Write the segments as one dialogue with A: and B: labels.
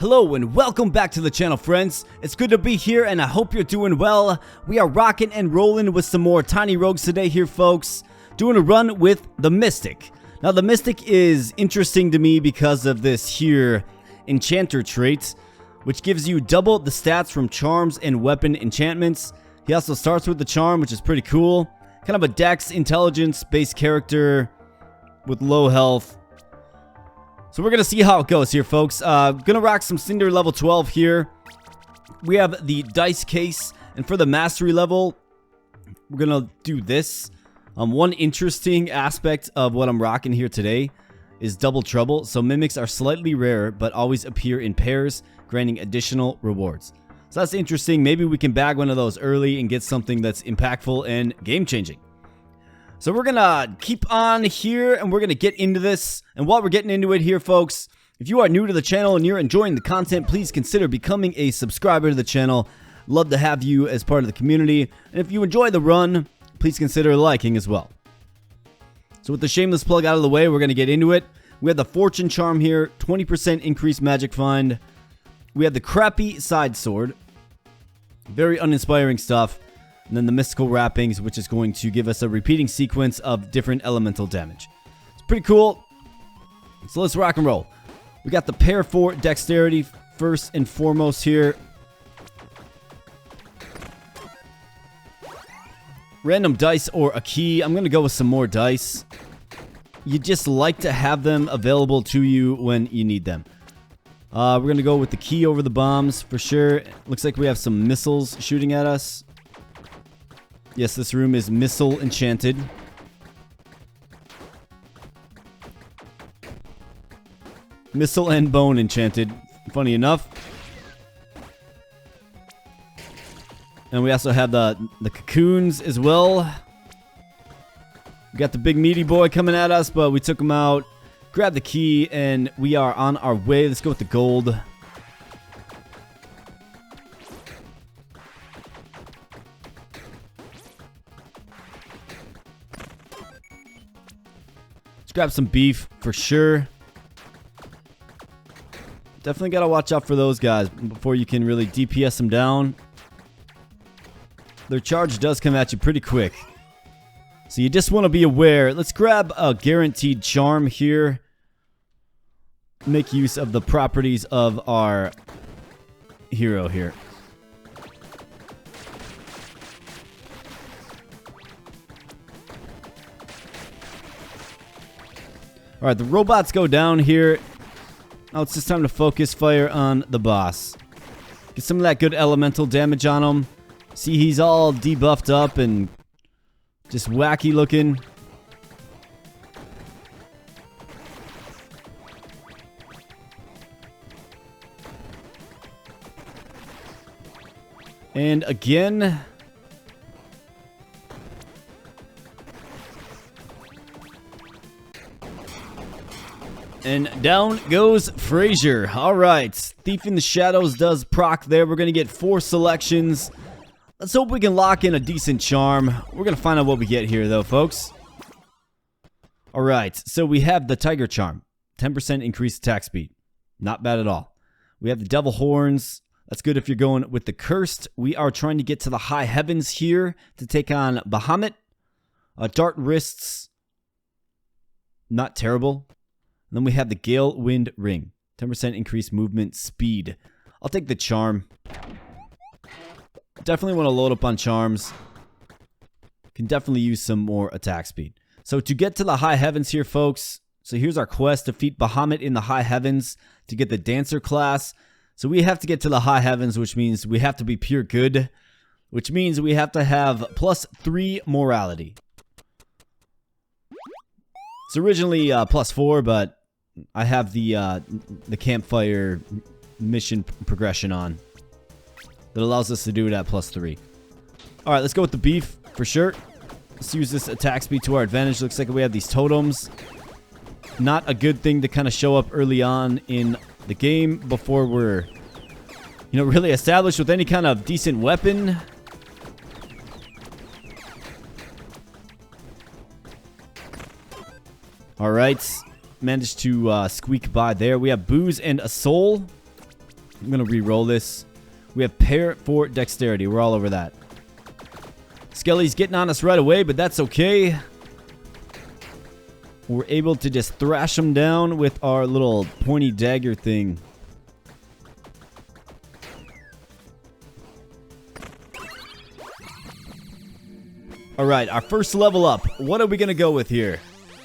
A: Hello and welcome back to the channel, friends. It's good to be here and I hope you're doing well. We are rocking and rolling with some more tiny rogues today here, folks. Doing a run with the Mystic. Now the Mystic is interesting to me because of this here enchanter trait, which gives you double the stats from charms and weapon enchantments. He also starts with the charm, which is pretty cool. Kind of a dex intelligence based character with low health. So we're going to see how it goes here, folks. Gonna rock some Cinder level 12 here. We have the dice case. And for the mastery level, we're going to do this. One interesting aspect of what I'm rocking here today is Double Trouble. So mimics are slightly rare, but always appear in pairs, granting additional rewards. So that's interesting. Maybe we can bag one of those early and get something that's impactful and game-changing. So we're going to keep on here and we're going to get into this. And while we're getting into it here, folks, if you are new to the channel and you're enjoying the content, please consider becoming a subscriber to the channel. Love to have you as part of the community. And if you enjoy the run, please consider liking as well. So with the shameless plug out of the way, we're going to get into it. We have the Fortune Charm here, 20% increased magic find. We have the crappy side sword. Very uninspiring stuff. And then the mystical wrappings, which is going to give us a repeating sequence of different elemental damage. It's pretty cool. So let's rock and roll. We got the pair for dexterity first and foremost here. Random dice or a key. I'm going to go with some more dice. You just like to have them available to you when you need them. We're going to go with the key over the bombs for sure. Looks like we have some missiles shooting at us. Yes, this room is missile enchanted. Missile and bone enchanted. Funny enough. And we also have the cocoons as well. We got the big meaty boy coming at us, but we took him out. Grab the key, and we are on our way. Let's go with the gold. Let's grab some beef for sure. Definitely got to watch out for those guys before you can really DPS them down. Their charge does come at you pretty quick. So you just want to be aware. Let's grab a guaranteed charm here. Make use of the properties of our hero here. Alright, the robots go down here. Now it's just time to focus fire on the boss. Get some of that good elemental damage on him. See, he's all debuffed up and just wacky looking. And again. And down goes Frazier. Alright, Thief in the Shadows does proc there. We're going to get 4 selections. Let's hope we can lock in a decent charm. We're going to find out what we get here, though, folks. Alright, so we have the Tiger Charm. 10% increased attack speed. Not bad at all. We have the Devil Horns. That's good if you're going with the Cursed. We are trying to get to the high heavens here to take on Bahamut. Dart Wrists. Not terrible. And then we have the Gale Wind Ring. 10% increased movement speed. I'll take the charm. Definitely want to load up on charms. Can definitely use some more attack speed. So to get to the high heavens here, folks. So here's our quest. Defeat Bahamut in the high heavens to get the Dancer class. So we have to get to the high heavens, which means we have to be pure good. Which means we have to have +3 morality. It's originally +4, but I have the campfire mission progression on that allows us to do it at +3. Alright, let's go with the beef for sure. Let's use this attack speed to our advantage. Looks like we have these totems. Not a good thing to kind of show up early on in the game before we're, really established with any kind of decent weapon. Alright. Managed to squeak by there. We have Booze and a Soul. I'm going to re-roll this. We have pair for dexterity. We're all over that. Skelly's getting on us right away, but that's okay. We're able to just thrash him down with our little pointy dagger thing. Alright, our first level up. What are we going to go with here?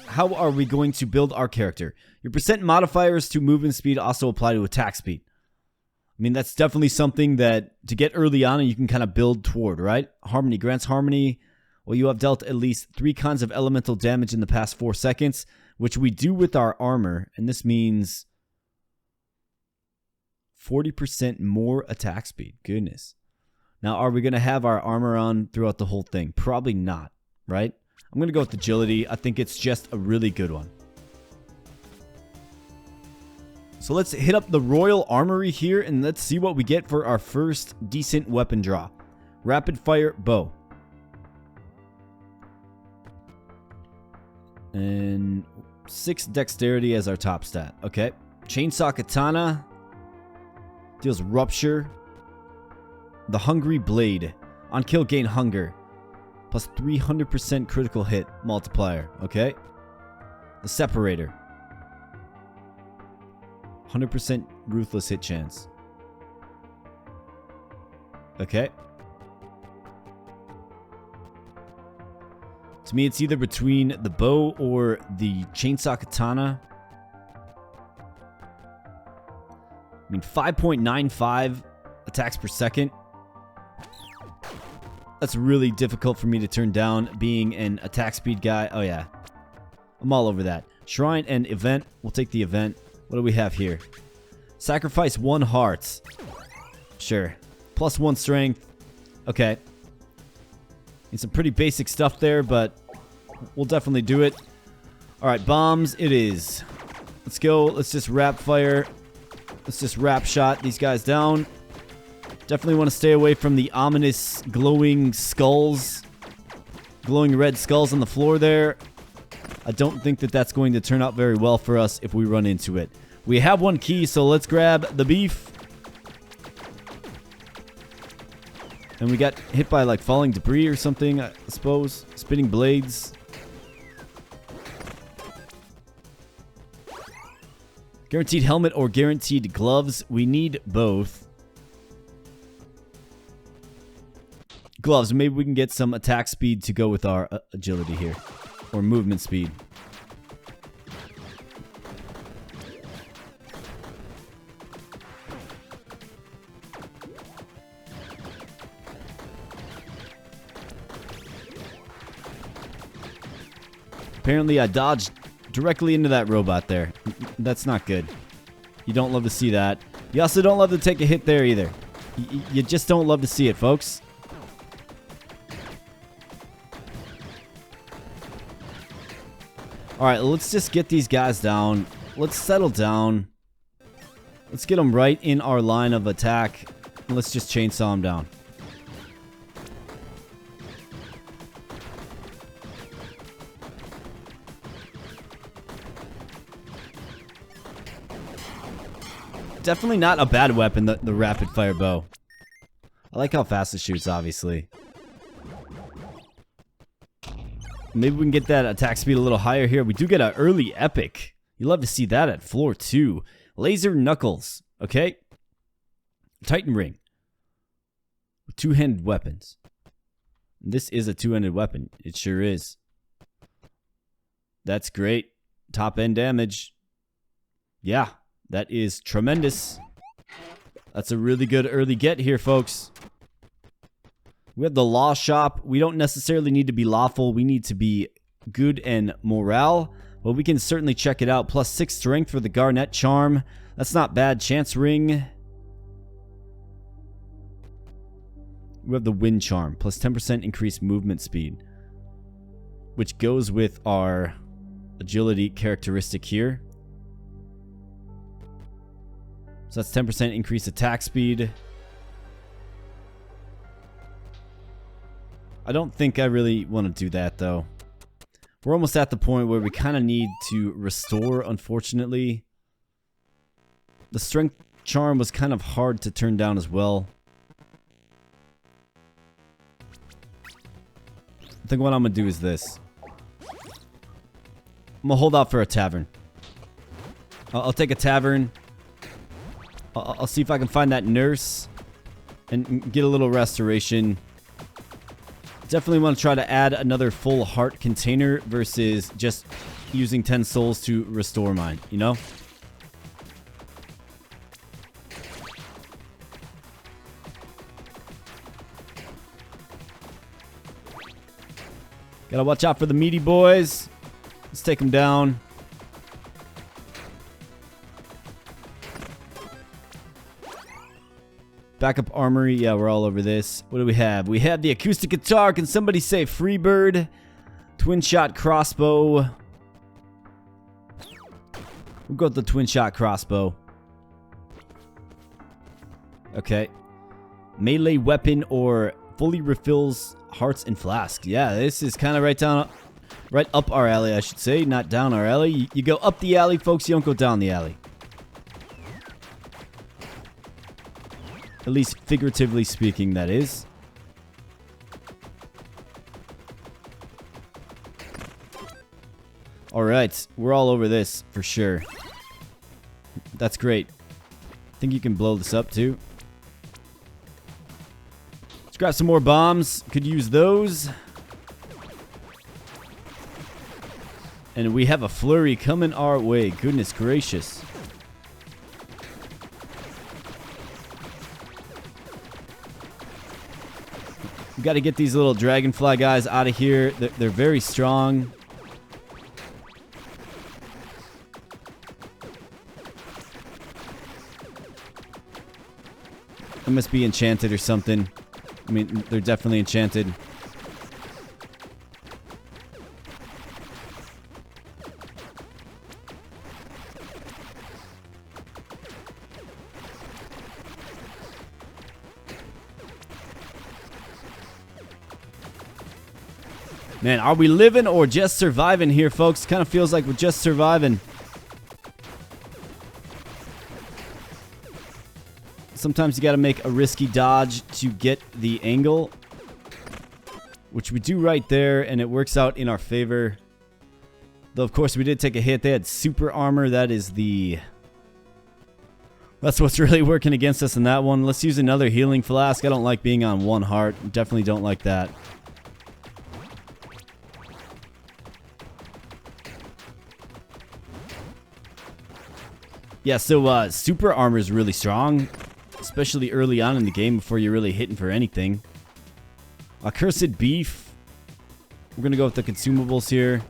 A: How are we going to build our character? Your percent modifiers to movement speed also apply to attack speed. I mean, that's definitely something that to get early on and you can kind of build toward, right? Harmony grants harmony. Well, you have dealt at least 3 kinds of elemental damage in the past 4 seconds, which we do with our armor. And this means 40% more attack speed. Goodness. Now, are we going to have our armor on throughout the whole thing? Probably not, right? I'm going to go with agility. I think it's just a really good one. So let's hit up the Royal Armory here and let's see what we get for our first decent weapon draw. Rapid fire bow. And 6 dexterity as our top stat. Okay. Chainsaw katana. Deals rupture. The hungry blade. On kill gain hunger. Plus 300% critical hit multiplier. Okay. The separator. 100% ruthless hit chance. Okay. To me, it's either between the bow or the chainsaw katana. I mean, 5.95 attacks per second. That's really difficult for me to turn down being an attack speed guy. Oh, yeah. I'm all over that. Shrine and event. We'll take the event. What do we have here? Sacrifice 1 heart. Sure. Plus 1 strength. Okay. Need some pretty basic stuff there, but we'll definitely do it. Alright, bombs it is. Let's go. Let's just rap fire. Let's just rap shot these guys down. Definitely want to stay away from the ominous glowing skulls. Glowing red skulls on the floor there. I don't think that that's going to turn out very well for us if we run into it. We have 1 key, so let's grab the beef. And we got hit by like falling debris or something, I suppose. Spinning blades. Guaranteed helmet or guaranteed gloves. We need both. Gloves. Maybe we can get some attack speed to go with our agility here. Or movement speed. Apparently I dodged directly into that robot there. That's not good. You don't love to see that. You also don't love to take a hit there either. You just don't love to see it, folks. Alright, let's just get these guys down. Let's settle down. Let's get them right in our line of attack. And let's just chainsaw them down. Definitely not a bad weapon, the rapid fire bow. I like how fast it shoots, obviously. Maybe we can get that attack speed a little higher here. We do get an early epic. You love to see that at floor 2. Laser knuckles. Okay. Titan ring. 2-handed weapons. This is a 2-handed weapon. It sure is. That's great. Top end damage. Yeah. That is tremendous. That's a really good early get here, folks. We have the law shop. We don't necessarily need to be lawful. We need to be good and morale. But we can certainly check it out. Plus 6 strength for the Garnet Charm. That's not bad. Chance ring. We have the Wind Charm. Plus 10% increased movement speed. Which goes with our agility characteristic here. So that's 10% increased attack speed. I don't think I really want to do that, though. We're almost at the point where we kind of need to restore, unfortunately. The strength charm was kind of hard to turn down as well. I think what I'm going to do is this. I'm going to hold out for a tavern. I'll take a tavern. I'll see if I can find that nurse and get a little restoration. Definitely want to try to add another full heart container versus just using 10 souls to restore mine, you know? Gotta watch out for the meaty boys. Let's take them down. Backup armory. Yeah, we're all over this. What do we have? We have the acoustic guitar. Can somebody say Freebird? Twin shot crossbow. We'll go with the twin shot crossbow. Okay. Melee weapon or fully refills hearts and flasks. Yeah, this is kind of right up our alley, I should say. Not down our alley. You go up the alley, folks. You don't go down the alley. At least figuratively speaking, that is. Alright, we're all over this for sure. That's great. I think you can blow this up too. Let's grab some more bombs. Could use those. And we have a flurry coming our way. Goodness gracious. We got to get these little dragonfly guys out of here. They're very strong. They must be enchanted or something. I mean, they're definitely enchanted. Man, are we living or just surviving here, folks? Kind of feels like we're just surviving. Sometimes you got to make a risky dodge to get the angle, which we do right there, and it works out in our favor. Though, of course, we did take a hit. They had super armor. That's what's really working against us in that one. Let's use another healing flask. I don't like being on one heart. Definitely don't like that. Yeah, so super armor is really strong, especially early on in the game before you're really hitting for anything. Accursed beef. We're going to go with the consumables here.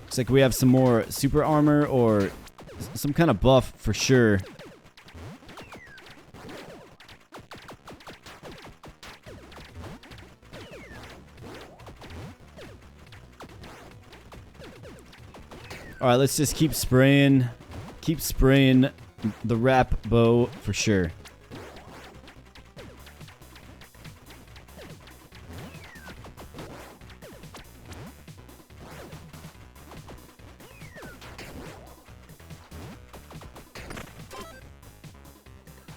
A: Looks like we have some more super armor or some kind of buff for sure. Alright, let's just keep spraying. Keep spraying the wrap bow for sure.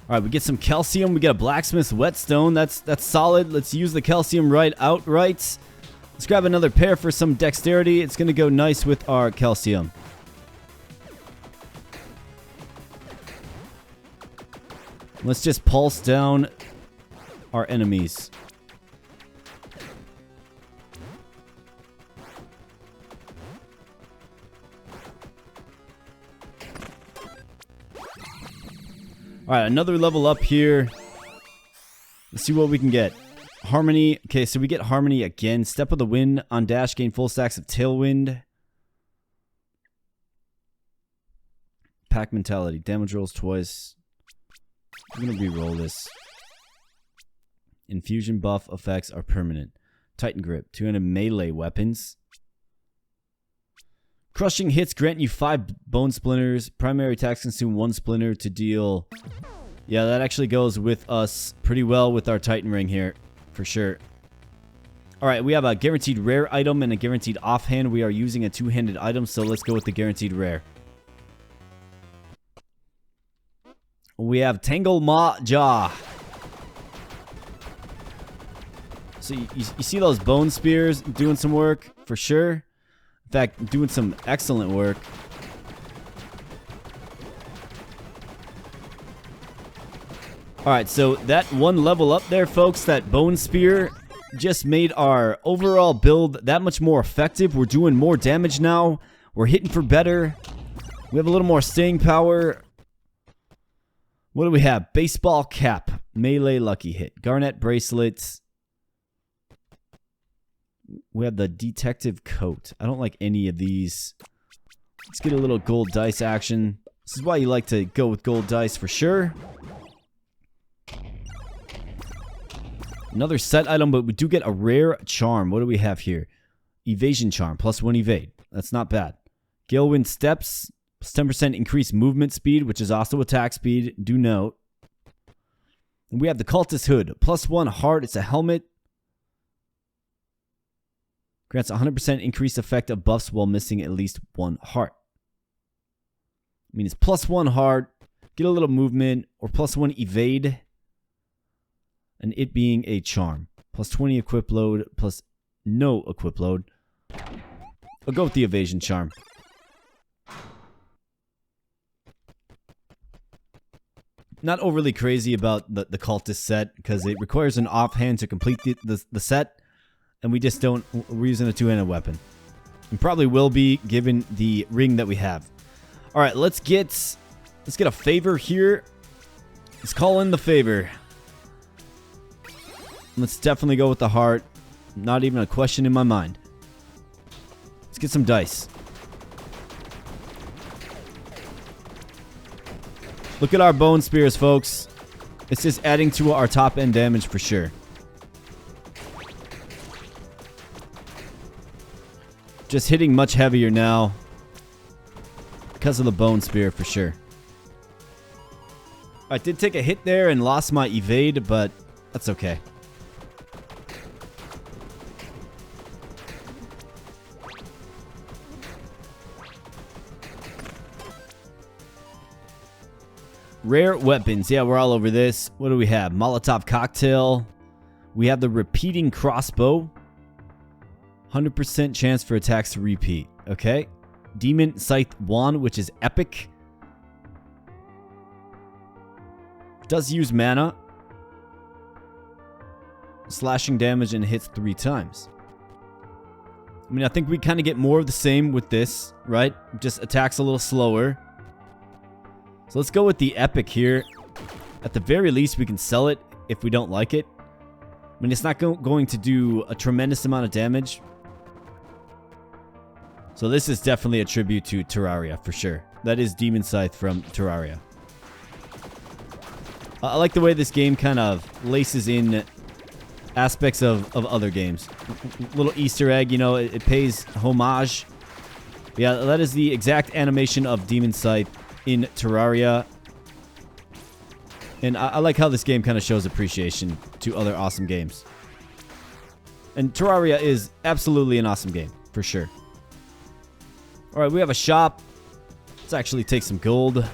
A: Alright, we get some calcium. We get a blacksmith's whetstone. That's solid. Let's use the calcium right outright. Let's grab another pair for some dexterity. It's going to go nice with our calcium. Let's just pulse down our enemies. Alright, another level up here. Let's see what we can get. Harmony. Okay, so we get Harmony again. Step of the Wind on dash. Gain full stacks of Tailwind. Pack Mentality. Damage rolls twice. I'm going to re-roll this. Infusion buff effects are permanent. Titan Grip. 200 melee weapons. Crushing hits grant you 5 bone splinters. Primary attacks consume 1 splinter to deal. Yeah, that actually goes with us pretty well with our Titan Ring here. For sure. Alright, we have a guaranteed rare item and a guaranteed offhand. We are using a two-handed item, so let's go with the guaranteed rare. we have Tangle Ma Jaw. So you see those bone spears doing some work for sure. In fact, doing some excellent work. Alright, so that one level up there, folks, that bone spear just made our overall build that much more effective. We're doing more damage now. We're hitting for better. We have a little more staying power. What do we have? Baseball cap. Melee lucky hit. Garnet bracelets. We have the detective coat. I don't like any of these. Let's get a little gold dice action. This is why you like to go with gold dice for sure. Another set item, but we do get a rare charm. What do we have here? Evasion charm. +1 evade. That's not bad. Galewind steps. Plus 10% increased movement speed, which is also attack speed. Do note. And we have the cultist hood. +1 heart. It's a helmet. Grants 100% increased effect of buffs while missing at least 1 heart. I mean, it's +1 heart. Get a little movement. Or +1 evade. And it being a charm. +20 equip load, plus no equip load. I'll go with the evasion charm. Not overly crazy about the cultist set, because it requires an offhand to complete the set. And we just don't, we're using a two-handed weapon. And probably will be, given the ring that we have. Alright, let's get a favor here. Let's call in the favor. Let's definitely go with the heart. Not even a question in my mind. Let's get some dice. Look at our bone spears, folks. It's just adding to our top end damage for sure. Just hitting much heavier now. Because of the bone spear for sure. I did take a hit there and lost my evade, but that's okay. Rare weapons. Yeah, we're all over this. What do we have? Molotov cocktail. We have the repeating crossbow. 100% chance for attacks to repeat. Okay. Demon Scythe Wand, which is epic. Does use mana. Slashing damage and hits 3 times. I mean, I think we kind of get more of the same with this, right? Just attacks a little slower. So let's go with the epic here. At the very least, we can sell it if we don't like it. I mean, it's not going to do a tremendous amount of damage. So this is definitely a tribute to Terraria, for sure. That is Demon Scythe from Terraria. I like the way this game kind of laces in aspects of other games. Little Easter egg, you know, it pays homage. Yeah, that is the exact animation of Demon Scythe in Terraria. And I like how this game kind of shows appreciation to other awesome games. And Terraria is absolutely an awesome game, for sure. Alright, we have a shop. Let's actually take some gold.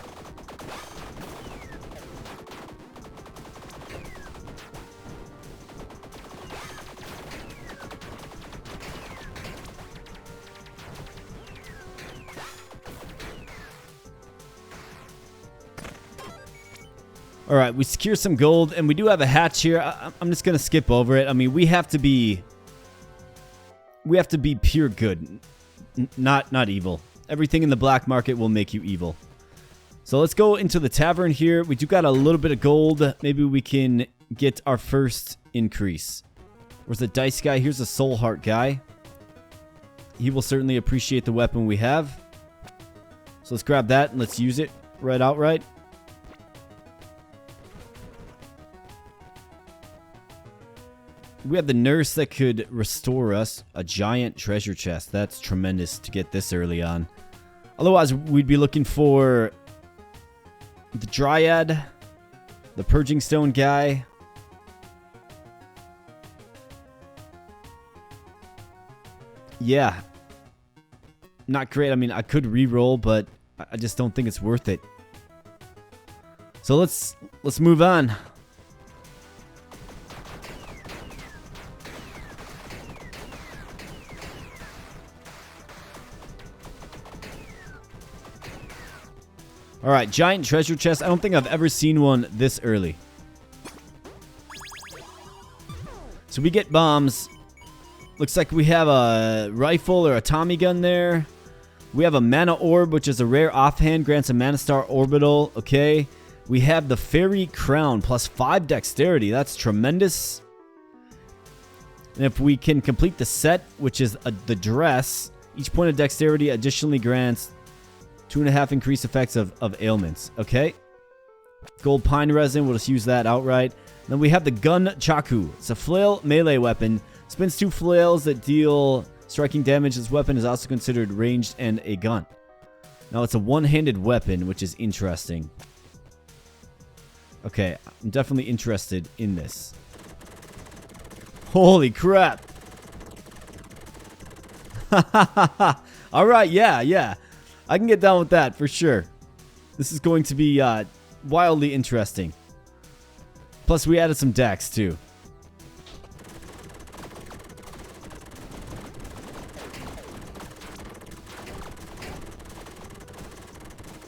A: Alright, we secure some gold, and we do have a hatch here. I'm just going to skip over it. I mean, we have to be pure good, not evil. Everything in the black market will make you evil. So let's go into the tavern here. We do got a little bit of gold. Maybe we can get our first increase. Where's the dice guy? Here's a soul heart guy. He will certainly appreciate the weapon we have. So let's grab that and let's use it right outright. We have the nurse that could restore us. A giant treasure chest. That's tremendous to get this early on. Otherwise, we'd be looking for the Dryad, the Purging Stone guy. Yeah. Not great. I mean, I could re-roll, but I just don't think it's worth it. So let's move on. All right, giant treasure chest. I don't think I've ever seen one this early. So we get bombs. Looks like we have a rifle or a Tommy gun there. We have a mana orb, which is a rare offhand, grants a mana star orbital. Okay. We have the fairy crown, plus 5 dexterity. That's tremendous. And if we can complete the set, which is the dress, each point of dexterity additionally grants 2.5 increased effects of ailments. Okay. Gold pine resin. We'll just use that outright. Then we have the gun chaku. It's a flail melee weapon. Spins 2 flails that deal striking damage. This weapon is also considered ranged and a gun. Now it's a one-handed weapon, which is interesting. Okay, I'm definitely interested in this. Holy crap. Alright, yeah. I can get down with that for sure. This is going to be wildly interesting. Plus, we added some dex, too.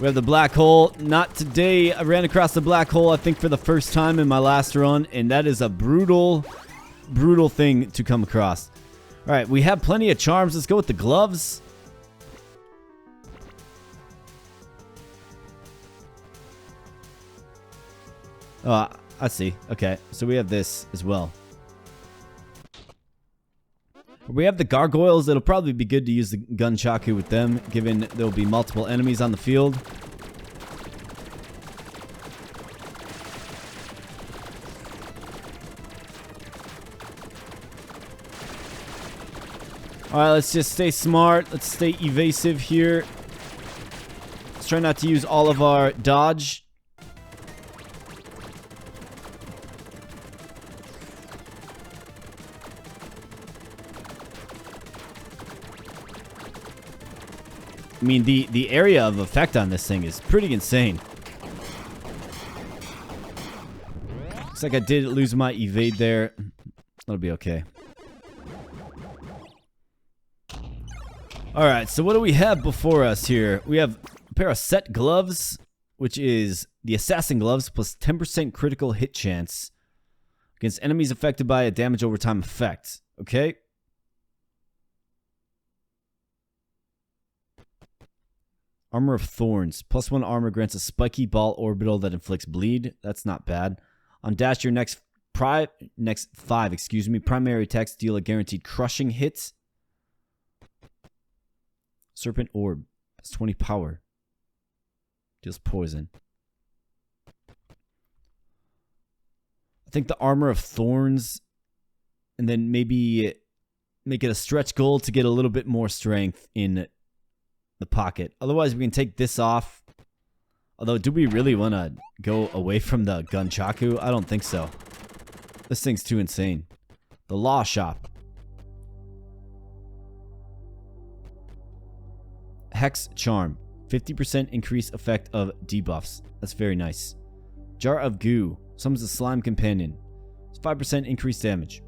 A: We have the black hole. Not today. I ran across the black hole, I think, for the first time in my last run. And that is a brutal, brutal thing to come across. All right, we have plenty of charms. Let's go with the gloves. Oh, I see. Okay, so we have this as well. We have the gargoyles. It'll probably be good to use the gun chaku with them, given there'll be multiple enemies on the field. Alright, let's just stay smart. Let's stay evasive here. Let's try not to use all of our dodge. I mean, the area of effect on this thing is pretty insane. Looks like I did lose my evade there. That'll be okay. Alright, so what do we have before us here? We have a pair of set gloves, which is the assassin gloves, plus 10% critical hit chance against enemies affected by a damage over time effect. Okay. Armor of Thorns. Plus 1 armor grants a spiky ball orbital that inflicts bleed. That's not bad. On dash, your next 5, primary attacks deal a guaranteed crushing hit. Serpent Orb. Has 20 power. Deals poison. I think the Armor of Thorns, and then maybe make it a stretch goal to get a little bit more strength in the pocket. Otherwise, we can take this off. Although, do we really want to go away from the gun chaku? I don't think so. This thing's too insane. The Law Shop. Hex Charm. 50% increase effect of debuffs. That's very nice. Jar of Goo. Summons a slime companion. It's 5% increased damage.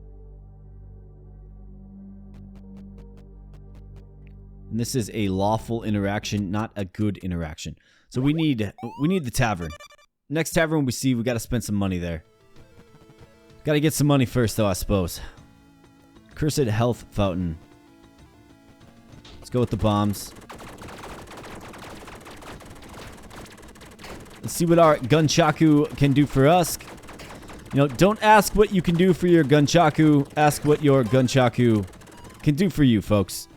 A: And this is a lawful interaction, not a good interaction. So we need the tavern. Next tavern we see, we got to spend some money there. Got to get some money first, though, I suppose. Cursed Health Fountain. Let's go with the bombs. Let's see what our gunchaku can do for us. You know, don't ask what you can do for your gunchaku. Ask what your gunchaku can do for you, folks.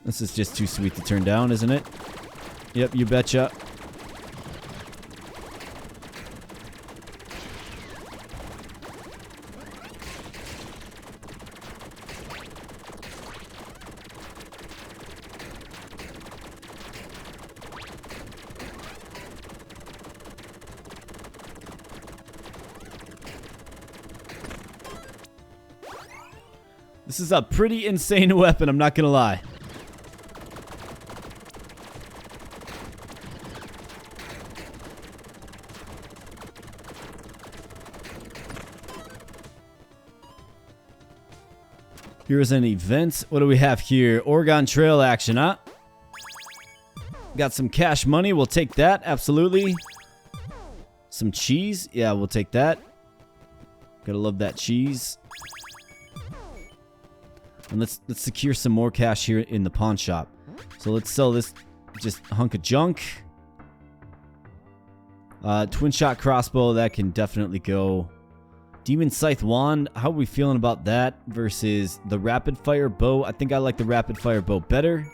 A: This is just too sweet to turn down, isn't it? Yep, you betcha. This is a pretty insane weapon, I'm not gonna lie. Here's an event. What do we have here? Oregon Trail action, huh? Got some cash money. We'll take that. Absolutely. Some cheese. Yeah, we'll take that. Gotta love that cheese. And let's secure some more cash here in the pawn shop. So let's sell this just hunk of junk. Twin shot crossbow, that can definitely go. Demon Scythe Wand, how are we feeling about that versus the rapid fire bow? I think I like the rapid fire bow better.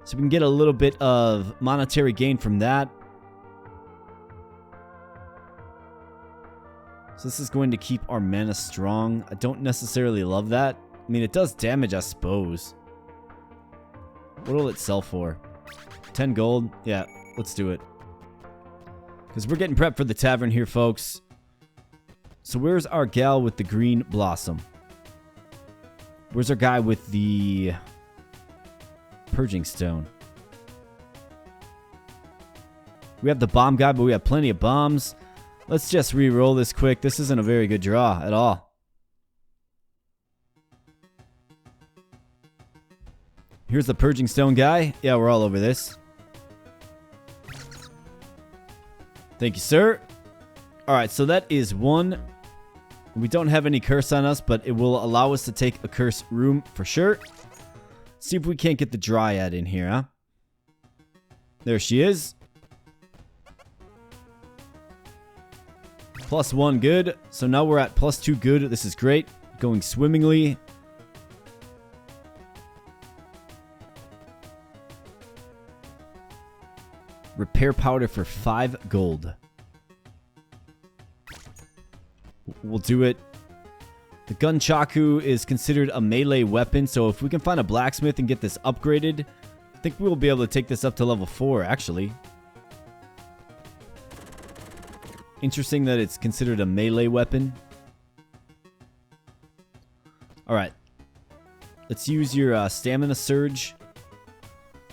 A: So we can get a little bit of monetary gain from that. So this is going to keep our mana strong. I don't necessarily love that. I mean, it does damage, I suppose. What will it sell for? 10 gold? Yeah, let's do it. Because we're getting prepped for the tavern here, folks. So where's our gal with the green blossom? Where's our guy with the purging stone? We have the bomb guy, but we have plenty of bombs. Let's just re-roll this quick. This isn't a very good draw at all. Here's the purging stone guy. Yeah, we're all over this. Thank you, sir. Alright, so that is one. We don't have any curse on us, but it will allow us to take a curse room for sure. See if we can't get the dryad in here, huh? There she is. +1 good. So now we're at +2 good. This is great. Going swimmingly. Repair powder for 5 gold. We'll do it. The gunchaku is considered a melee weapon, so if we can find a blacksmith and get this upgraded, I think we will be able to take this up to level 4, actually. Interesting that it's considered a melee weapon. Alright. Let's use your stamina surge.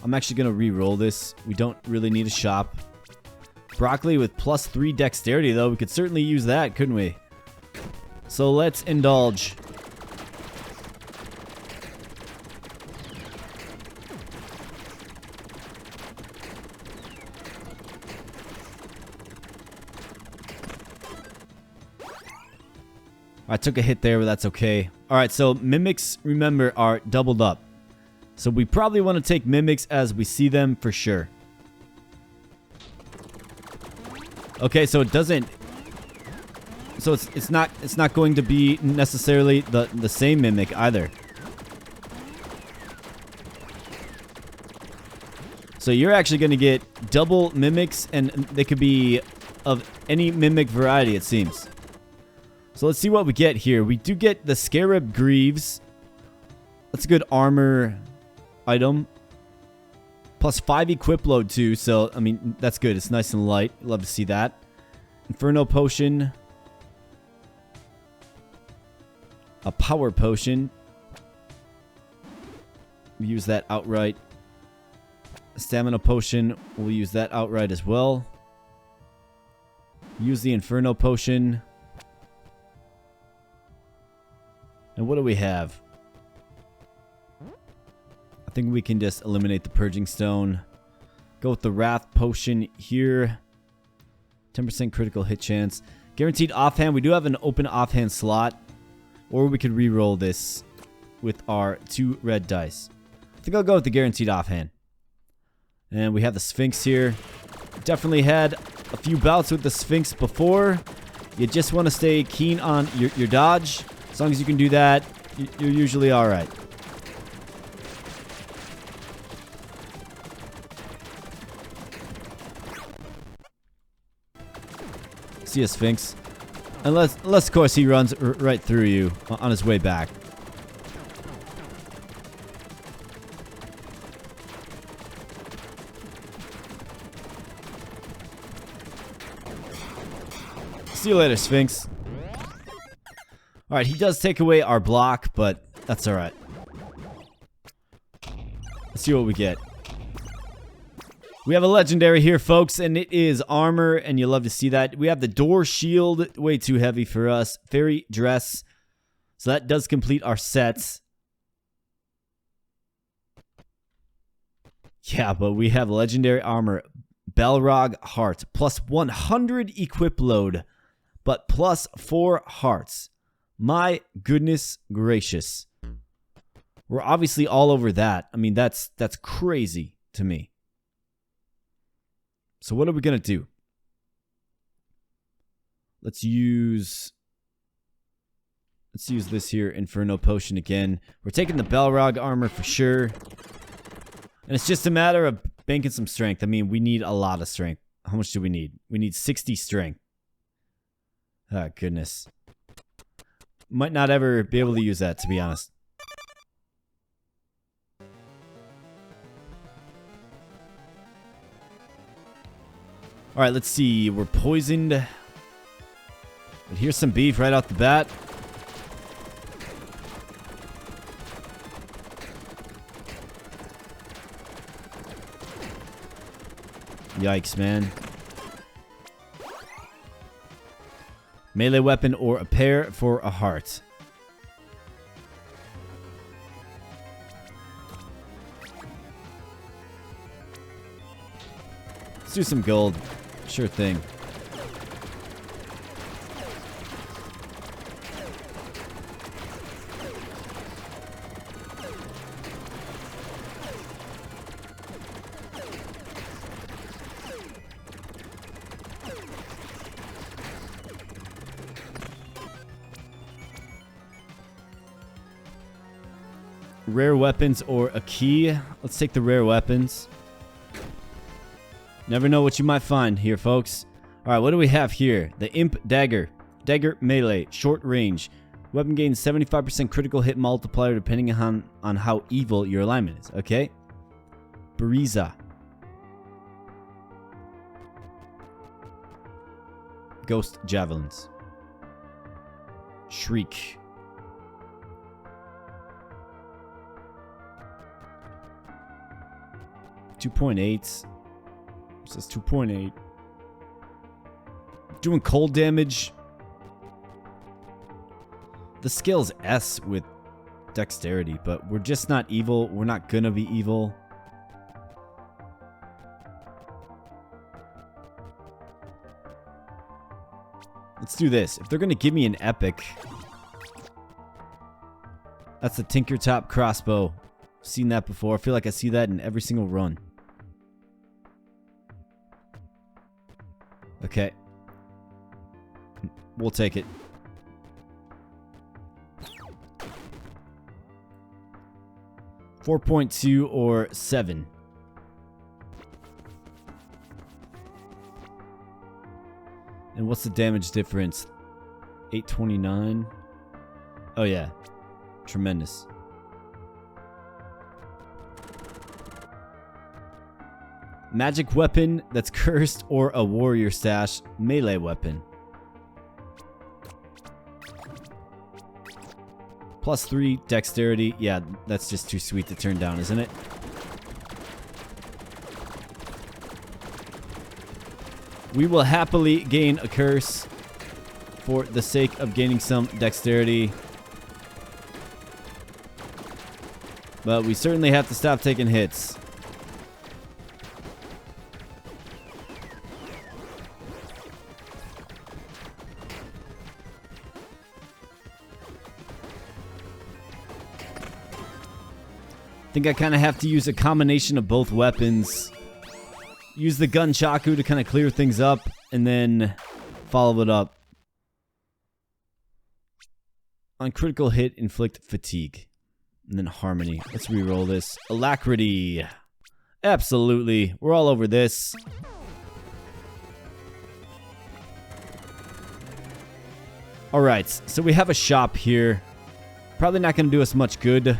A: I'm actually going to re-roll this. We don't really need a shop. Broccoli with +3 dexterity, though. We could certainly use that, couldn't we? So let's indulge. I took a hit there, but that's okay. Alright, so mimics, remember, are doubled up. So we probably want to take mimics as we see them for sure. Okay, so it doesn't... So it's not going to be necessarily the same mimic either. So you're actually going to get double mimics, and they could be of any mimic variety, it seems. So let's see what we get here. We do get the Scarab Greaves. That's a good armor item. +5 equip load too, so I mean that's good. It's nice and light. Love to see that. Inferno Potion. A Power Potion. We use that outright. A Stamina Potion. We'll use that outright as well. Use the Inferno Potion. And what do we have? I think we can just eliminate the Purging Stone. Go with the Wrath Potion here. 10% critical hit chance. Guaranteed offhand. We do have an open offhand slot. Or we could re-roll this with our 2 red dice. I think I'll go with the guaranteed offhand. And we have the Sphinx here. Definitely had a few bouts with the Sphinx before. You just want to stay keen on your dodge. As long as you can do that, you're usually alright. See a Sphinx. Unless of course he runs right through you on his way back. See you later, Sphinx. Alright, he does take away our block, but that's alright. Let's see what we get. We have a legendary here, folks, and it is armor, and you love to see that. We have the door shield, way too heavy for us. Fairy dress. So that does complete our sets. Yeah, but we have legendary armor, Balrog heart, plus 100 equip load, but plus 4 hearts. My goodness gracious. We're obviously all over that. I mean, that's crazy to me. So what are we going to do? Let's use this here Inferno Potion again. We're taking the Balrog armor for sure. And it's just a matter of banking some strength. I mean, we need a lot of strength. How much do we need? We need 60 strength. Oh, goodness. Might not ever be able to use that, to be honest. Alright, let's see. We're poisoned. But here's some beef right off the bat. Yikes, man. Melee weapon or a pair for a heart. Let's do some gold. Sure thing. Rare weapons or a key. Let's take the rare weapons. Never know what you might find here, folks. Alright, what do we have here? The Imp Dagger. Dagger melee. Short range. Weapon gains 75% critical hit multiplier depending on how evil your alignment is. Okay. Bariza. Ghost Javelins. Shriek. .8. Says 2.8. Doing cold damage. The skill's S with dexterity, but we're just not evil. We're not gonna be evil. Let's do this. If they're gonna give me an epic, that's the Tinker Top crossbow. Seen that before. I feel like I see that in every single run. Okay. We'll take it. .2 or 7. And what's the damage difference? 829. Oh yeah. Tremendous. Magic weapon that's cursed or a warrior stash. Melee weapon. +3 dexterity. Yeah, that's just too sweet to turn down, isn't it? We will happily gain a curse for the sake of gaining some dexterity. But we certainly have to stop taking hits. I think I kind of have to use a combination of both weapons. Use the Gunchaku to kind of clear things up, and then follow it up. On critical hit, inflict fatigue. And then harmony. Let's re-roll this. Alacrity. Absolutely. We're all over this. Alright, so we have a shop here. Probably not going to do us much good.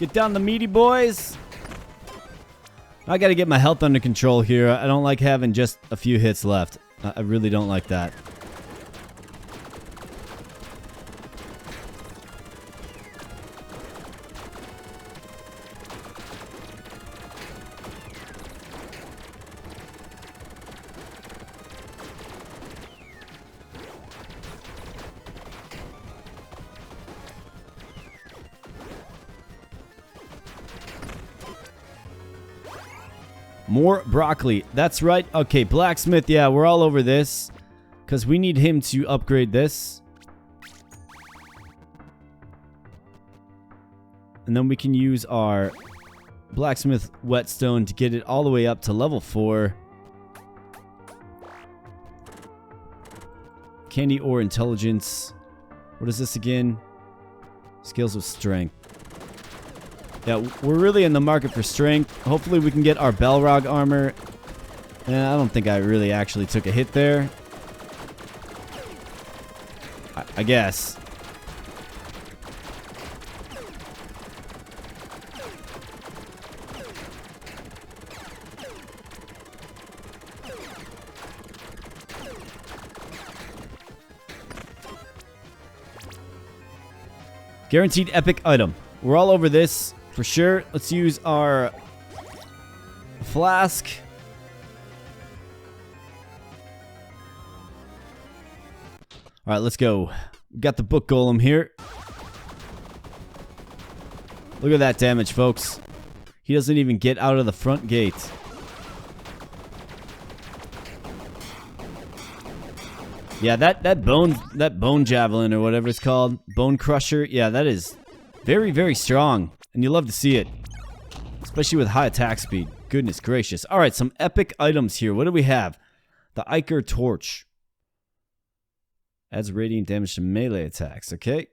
A: Get down the meaty boys. I gotta get my health under control here. I don't like having just a few hits left. I really don't like that. More broccoli. That's right. Okay, blacksmith. Yeah, we're all over this. Because we need him to upgrade this. And then we can use our blacksmith whetstone to get it all the way up to level 4. Candy or intelligence. What is this again? Skills of strength. Yeah, we're really in the market for strength. Hopefully we can get our Balrog armor. I don't think I really actually took a hit there. I guess. Guaranteed epic item. We're all over this. For sure. Let's use our flask. Alright, let's go. We got the book golem here. Look at that damage, folks. He doesn't even get out of the front gate. Yeah, that bone javelin or whatever it's called, bone crusher. Yeah, that is very, very strong. And you love to see it. Especially with high attack speed. Goodness gracious. Alright, some epic items here. What do we have? The Ichor Torch. Adds radiant damage to melee attacks. Okay.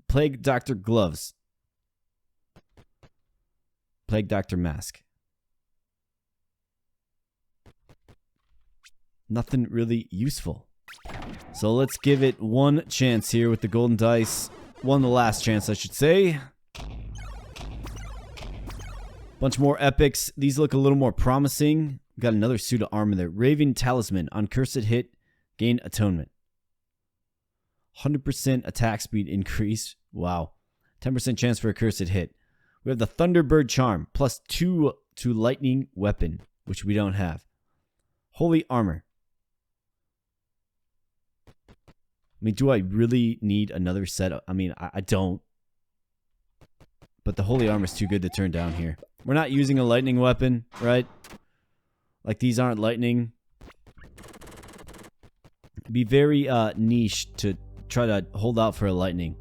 A: Plague Doctor Gloves. Plague Doctor Mask. Nothing really useful. So let's give it one chance here with the golden dice. The last chance, I should say. Bunch more epics. These look a little more promising. We've got another suit of armor there. Raven Talisman. On cursed hit, gain atonement. 100% attack speed increase. Wow. 10% chance for a cursed hit. We have the Thunderbird Charm. Plus 2 to lightning weapon, which we don't have. Holy armor. I mean, do I really need another set? I mean, I don't. But the holy armor is too good to turn down here. We're not using a lightning weapon, right? Like, these aren't lightning. It'd be very niche to try to hold out for a lightning.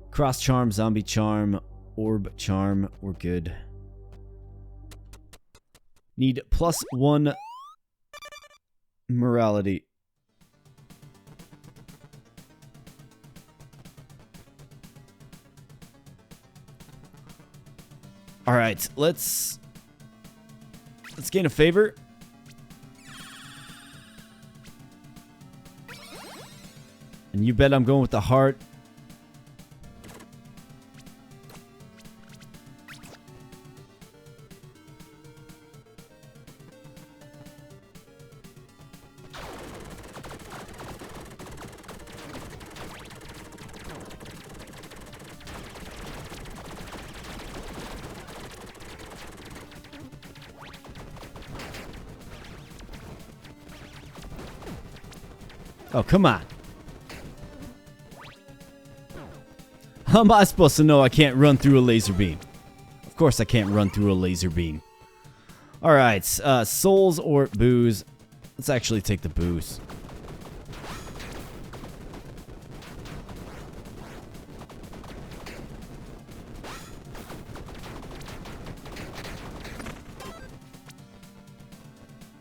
A: Cross charm, zombie charm, orb charm. We're good. Need +1 morality. All right, let's gain a favor. And you bet I'm going with the heart. Oh, come on. How am I supposed to know I can't run through a laser beam? Of course I can't run through a laser beam. Alright, souls or booze. Let's actually take the booze.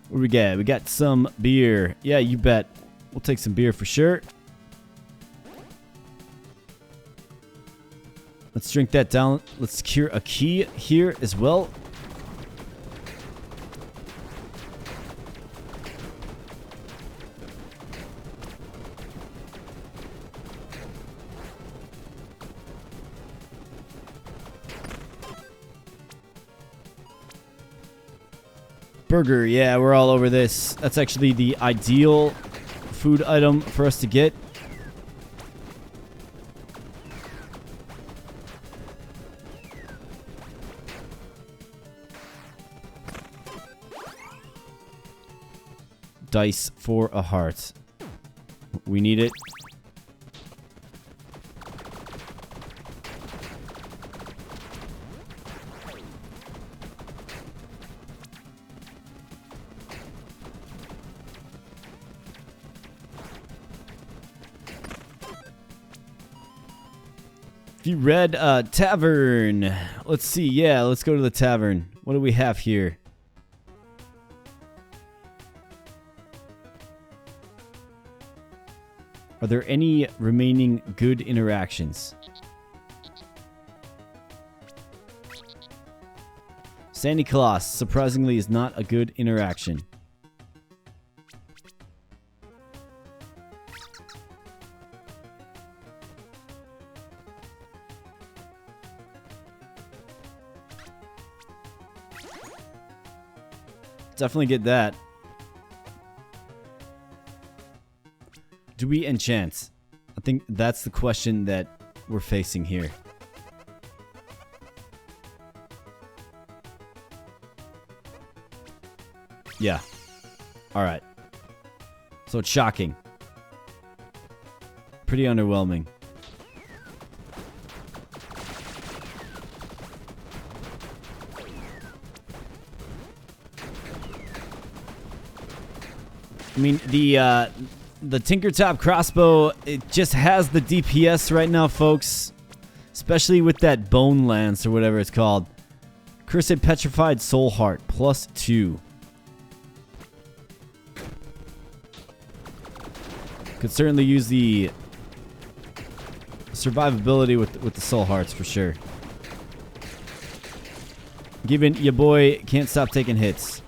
A: What do we got? We got some beer. Yeah, you bet. We'll take some beer for sure. Let's drink that down. Let's secure a key here as well. Burger, yeah, we're all over this. That's actually the ideal food item for us to get. Dice for a heart. We need it. If you read tavern, let's see. Yeah, let's go to the tavern. What do we have here? Are there any remaining good interactions? Sandy Colossus, surprisingly, is not a good interaction. Definitely get that. Do we enchant? I think that's the question that we're facing here. Yeah. Alright. So it's shocking. Pretty underwhelming. I mean, the Tinkertop crossbow, it just has the DPS right now, folks. Especially with that Bone Lance or whatever it's called. Cursed Petrified Soul Heart, +2. Could certainly use the survivability with the Soul Hearts for sure. Given your boy can't stop taking hits.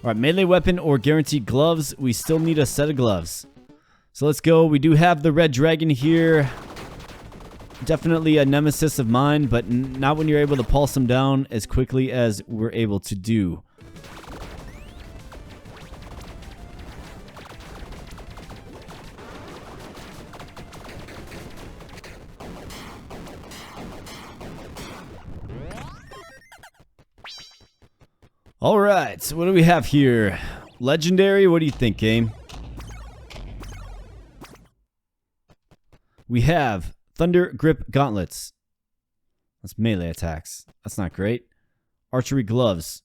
A: Alright, melee weapon or guaranteed gloves. We still need a set of gloves. So let's go. We do have the red dragon here. Definitely a nemesis of mine, but not when you're able to pulse him down as quickly as we're able to do. Alright, so what do we have here? Legendary, what do you think, game? We have Thunder Grip Gauntlets. That's melee attacks. That's not great. Archery Gloves.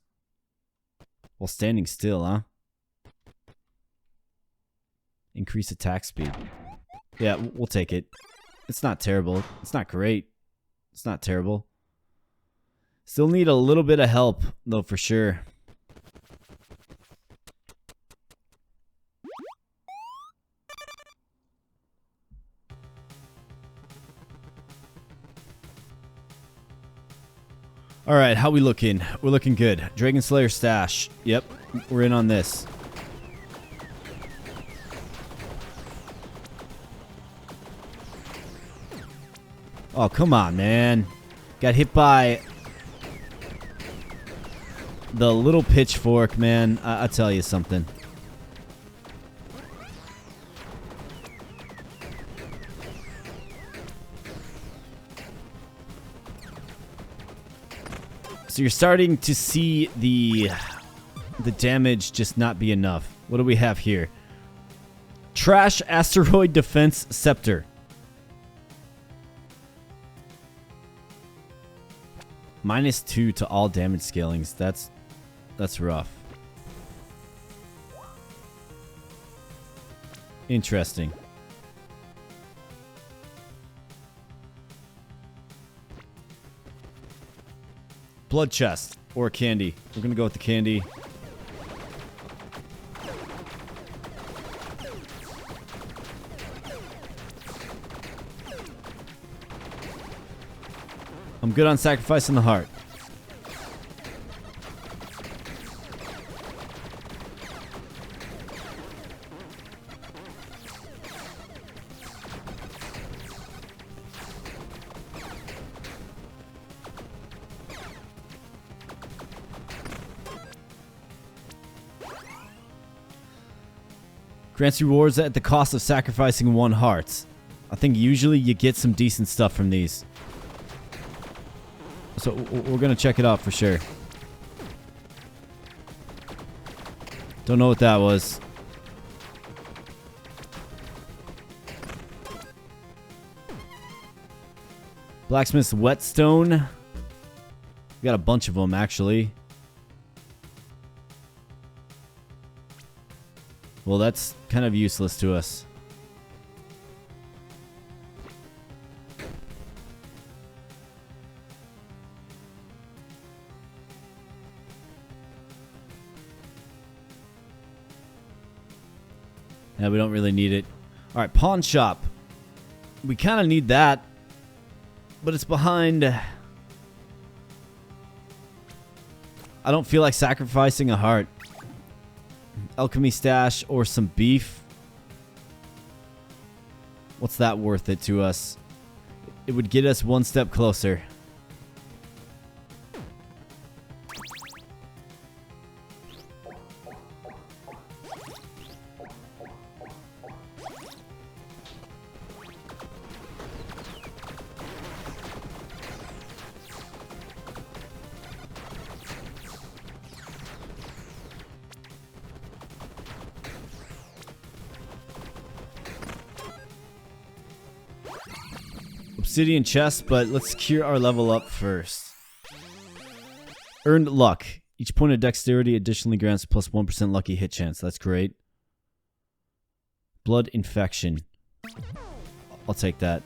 A: While standing still, huh? Increase attack speed. Yeah, we'll take it. It's not terrible. It's not great. It's not terrible. Still need a little bit of help, though, for sure. Alright, how we looking? We're looking good. Dragon Slayer stash. Yep, we're in on this. Oh, come on, man. Got hit by the little pitchfork, man. I'll tell you something. So you're starting to see the damage just not be enough. What do we have here? Trash Asteroid Defense Scepter. -2 to all damage scalings. That's rough. Interesting. Blood chest or candy. We're gonna go with the candy. I'm good on sacrificing the heart. Grants rewards at the cost of sacrificing 1 heart. I think usually you get some decent stuff from these. So we're gonna check it out for sure. Don't know what that was. Blacksmith's whetstone. We got a bunch of them actually. Well, that's kind of useless to us. Yeah, we don't really need it. Alright, pawn shop. We kind of need that. But it's behind. I don't feel like sacrificing a heart. Alchemy stash or some beef. What's that worth it to us? It would get us 1 step closer. Obsidian chest, but let's secure our level up first. Earned luck. Each point of dexterity additionally grants plus 1% lucky hit chance. That's great. Blood infection. I'll take that.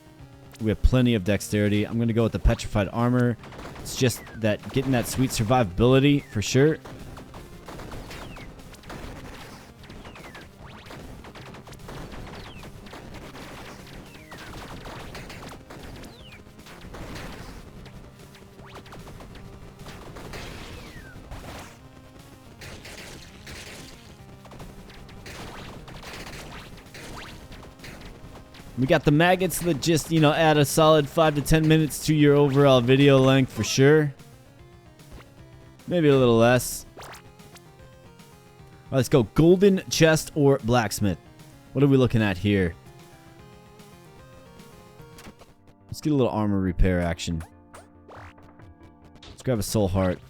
A: We have plenty of dexterity. I'm going to go with the petrified armor. It's just that getting that sweet survivability for sure. We got the maggots that just, you know, add a solid 5 to 10 minutes to your overall video length for sure. Maybe a little less. All right, let's go. Golden chest or blacksmith. What are we looking at here? Let's get a little armor repair action. Let's grab a soul heart.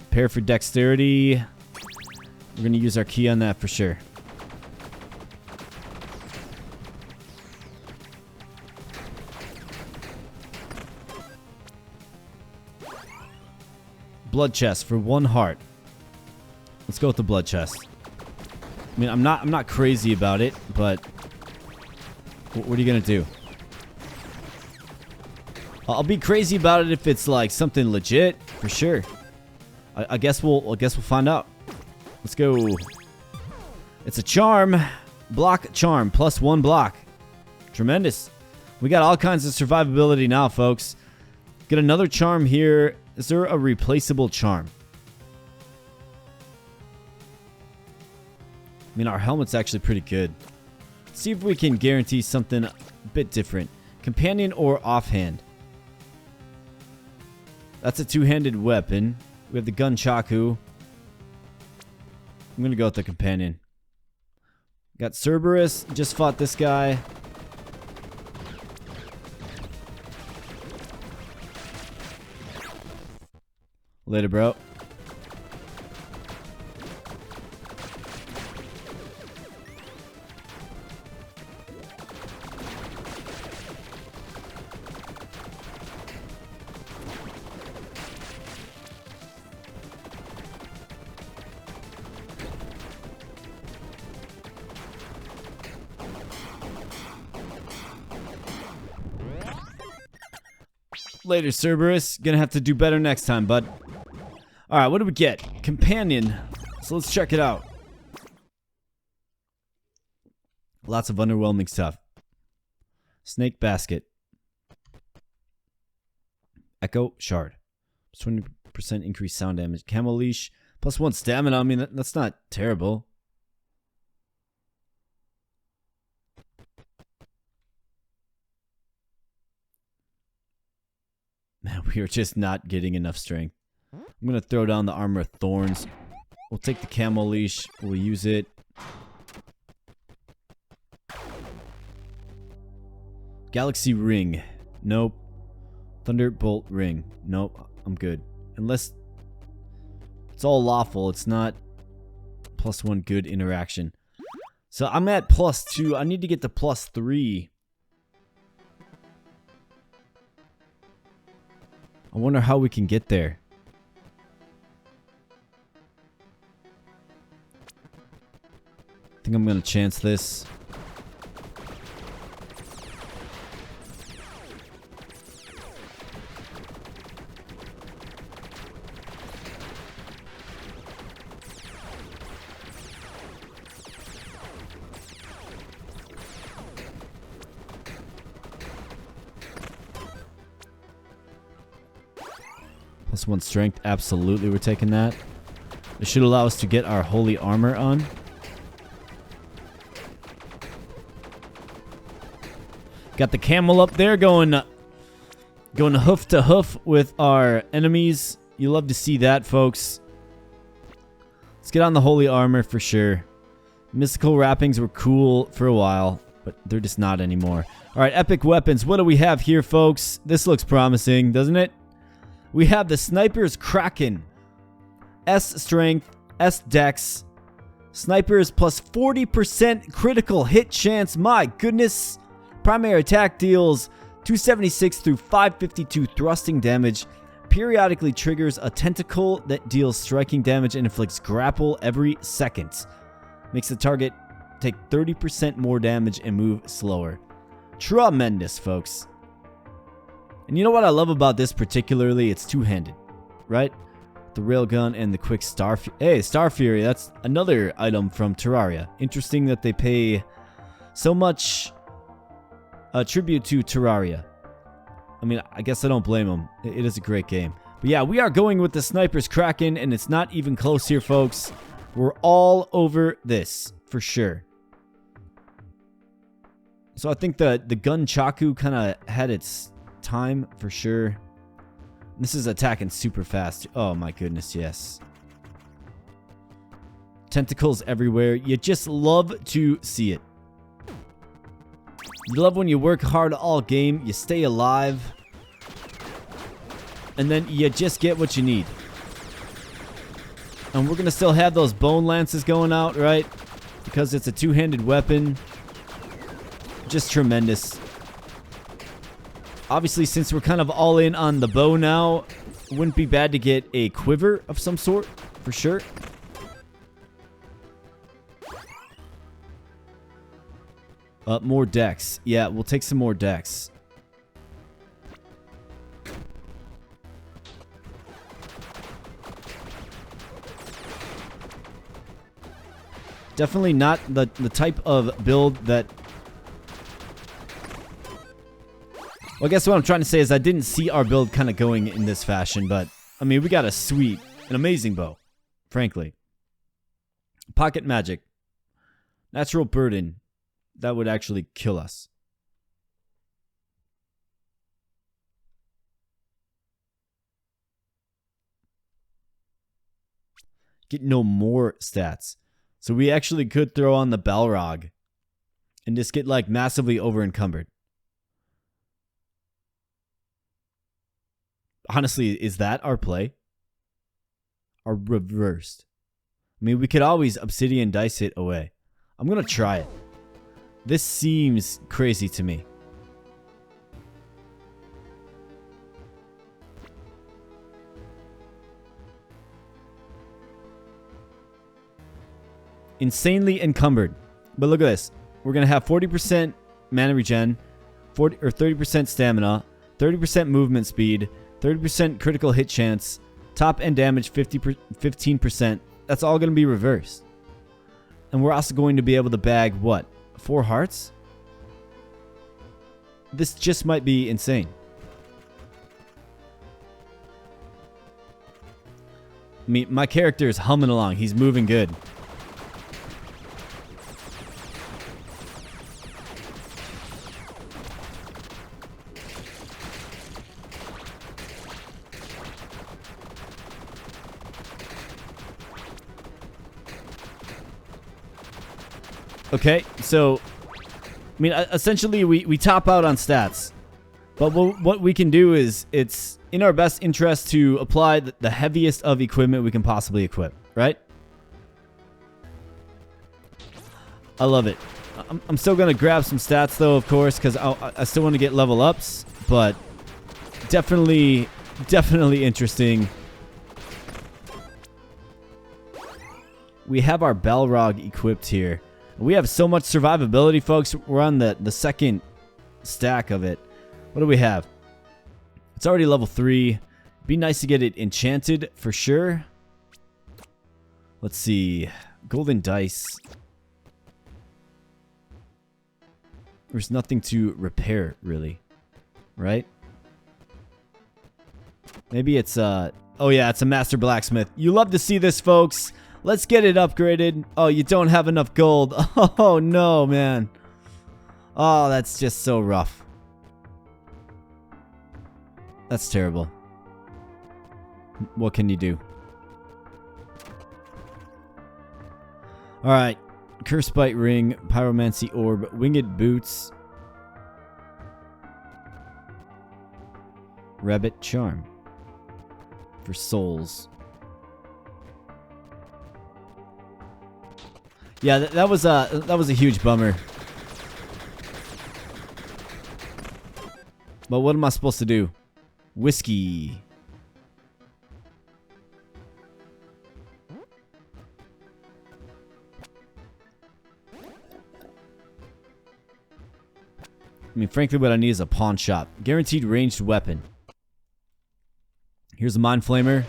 A: Prepare for dexterity. We're going to use our key on that for sure. Blood chest for 1 heart. Let's go with the blood chest. I mean, I'm not crazy about it, but what are you going to do? I'll be crazy about it if it's like something legit, for sure. I guess we'll find out. Let's go. It's a charm. Block charm. Plus 1 block. Tremendous. We got all kinds of survivability now, folks. Get another charm here. Is there a replaceable charm? I mean, our helmet's actually pretty good. Let's see if we can guarantee something a bit different. Companion or offhand? That's a 2-handed weapon. We have the gun chaku. I'm going to go with the companion. Got Cerberus. Just fought this guy. Later, bro. Later, Cerberus. Gonna have to do better next time, bud. Alright, what do we get? Companion. So let's check it out. Lots of underwhelming stuff. Snake basket. Echo shard. Percent increased sound damage. Camel leash. +1 stamina. I mean, that's not terrible. Man, we are just not getting enough strength. I'm going to throw down the armor of thorns. We'll take the camel leash. We'll use it. Galaxy ring. Nope. Thunderbolt ring. Nope. I'm good. Unless it's all lawful. It's not +1 good interaction. So I'm at +2. I need to get to +3. I wonder how we can get there. I think I'm going to chance this. +1 strength, absolutely we're taking that. It should allow us to get our holy armor on. Got the camel up there going hoof to hoof with our enemies. You love to see that, folks. Let's get on the holy armor for sure. Mystical wrappings were cool for a while, but they're just not anymore. Alright, epic weapons. What do we have here, folks? This looks promising, doesn't it? We have the Sniper's Kraken. S strength, S dex. Snipers plus 40% critical hit chance. My goodness. Primary attack deals 276 through 552 thrusting damage. Periodically triggers a tentacle that deals striking damage and inflicts grapple every second. Makes the target take 30% more damage and move slower. Tremendous, folks. And you know what I love about this particularly? It's two-handed, right? The railgun and the quick Star Fury. Hey, Star Fury, that's another item from Terraria. Interesting that they pay so much tribute to Terraria. I mean, I guess I don't blame them. It is a great game. But yeah, we are going with the Sniper's Kraken, and it's not even close here, folks. We're all over this, for sure. So I think the gun Chaku kind of had its time for sure. This is attacking super fast. Oh my goodness, yes. Tentacles everywhere. You just love to see it. You love when you work hard all game, you stay alive, and then you just get what you need. And we're gonna still have those bone lances going out, right? Because it's a two-handed weapon. Just tremendous. Obviously, since we're kind of all in on the bow now, it wouldn't be bad to get a quiver of some sort, for sure. More dex. Yeah, we'll take some more dex. Definitely not the type of build that... Well, I guess what I'm trying to say is I didn't see our build kind of going in this fashion, but, I mean, we got a sweet, an amazing bow, frankly. Pocket magic. Natural burden. That would actually kill us. Get no more stats. So we actually could throw on the Balrog and just get like massively over encumbered. Honestly, is that our play? Or reversed? I mean, we could always obsidian dice it away. I'm going to try it. This seems crazy to me. Insanely encumbered. But look at this. We're going to have 40% mana regen, 30% stamina, 30% movement speed, 30% critical hit chance, top end damage 15%. That's all going to be reversed. And we're also going to be able to bag what? 4 hearts? This just might be insane. mean, my character is humming along. He's moving good. Okay, so, I mean, essentially we top out on stats. But what we can do is, it's in our best interest to apply the heaviest of equipment we can possibly equip, right? I love it. I'm still going to grab some stats, though, of course, because I still want to get level ups. But definitely interesting. We have our Balrog equipped here. We have so much survivability, folks. We're on the second stack of it. What do we have? It's already level 3. Be nice to get it enchanted for sure. Let's see. Golden dice. There's nothing to repair, really. Right? Maybe it's oh yeah, it's a master blacksmith. You love to see this, folks. Let's get it upgraded. Oh, you don't have enough gold. Oh, no, man. Oh, that's just so rough. That's terrible. What can you do? Alright. Curse Bite Ring, Pyromancy Orb, Winged Boots, Rabbit Charm. For souls. Yeah, that was a huge bummer. But what am I supposed to do? Whiskey. I mean, frankly, what I need is a pawn shop. Guaranteed ranged weapon. Here's a Mind Flamer.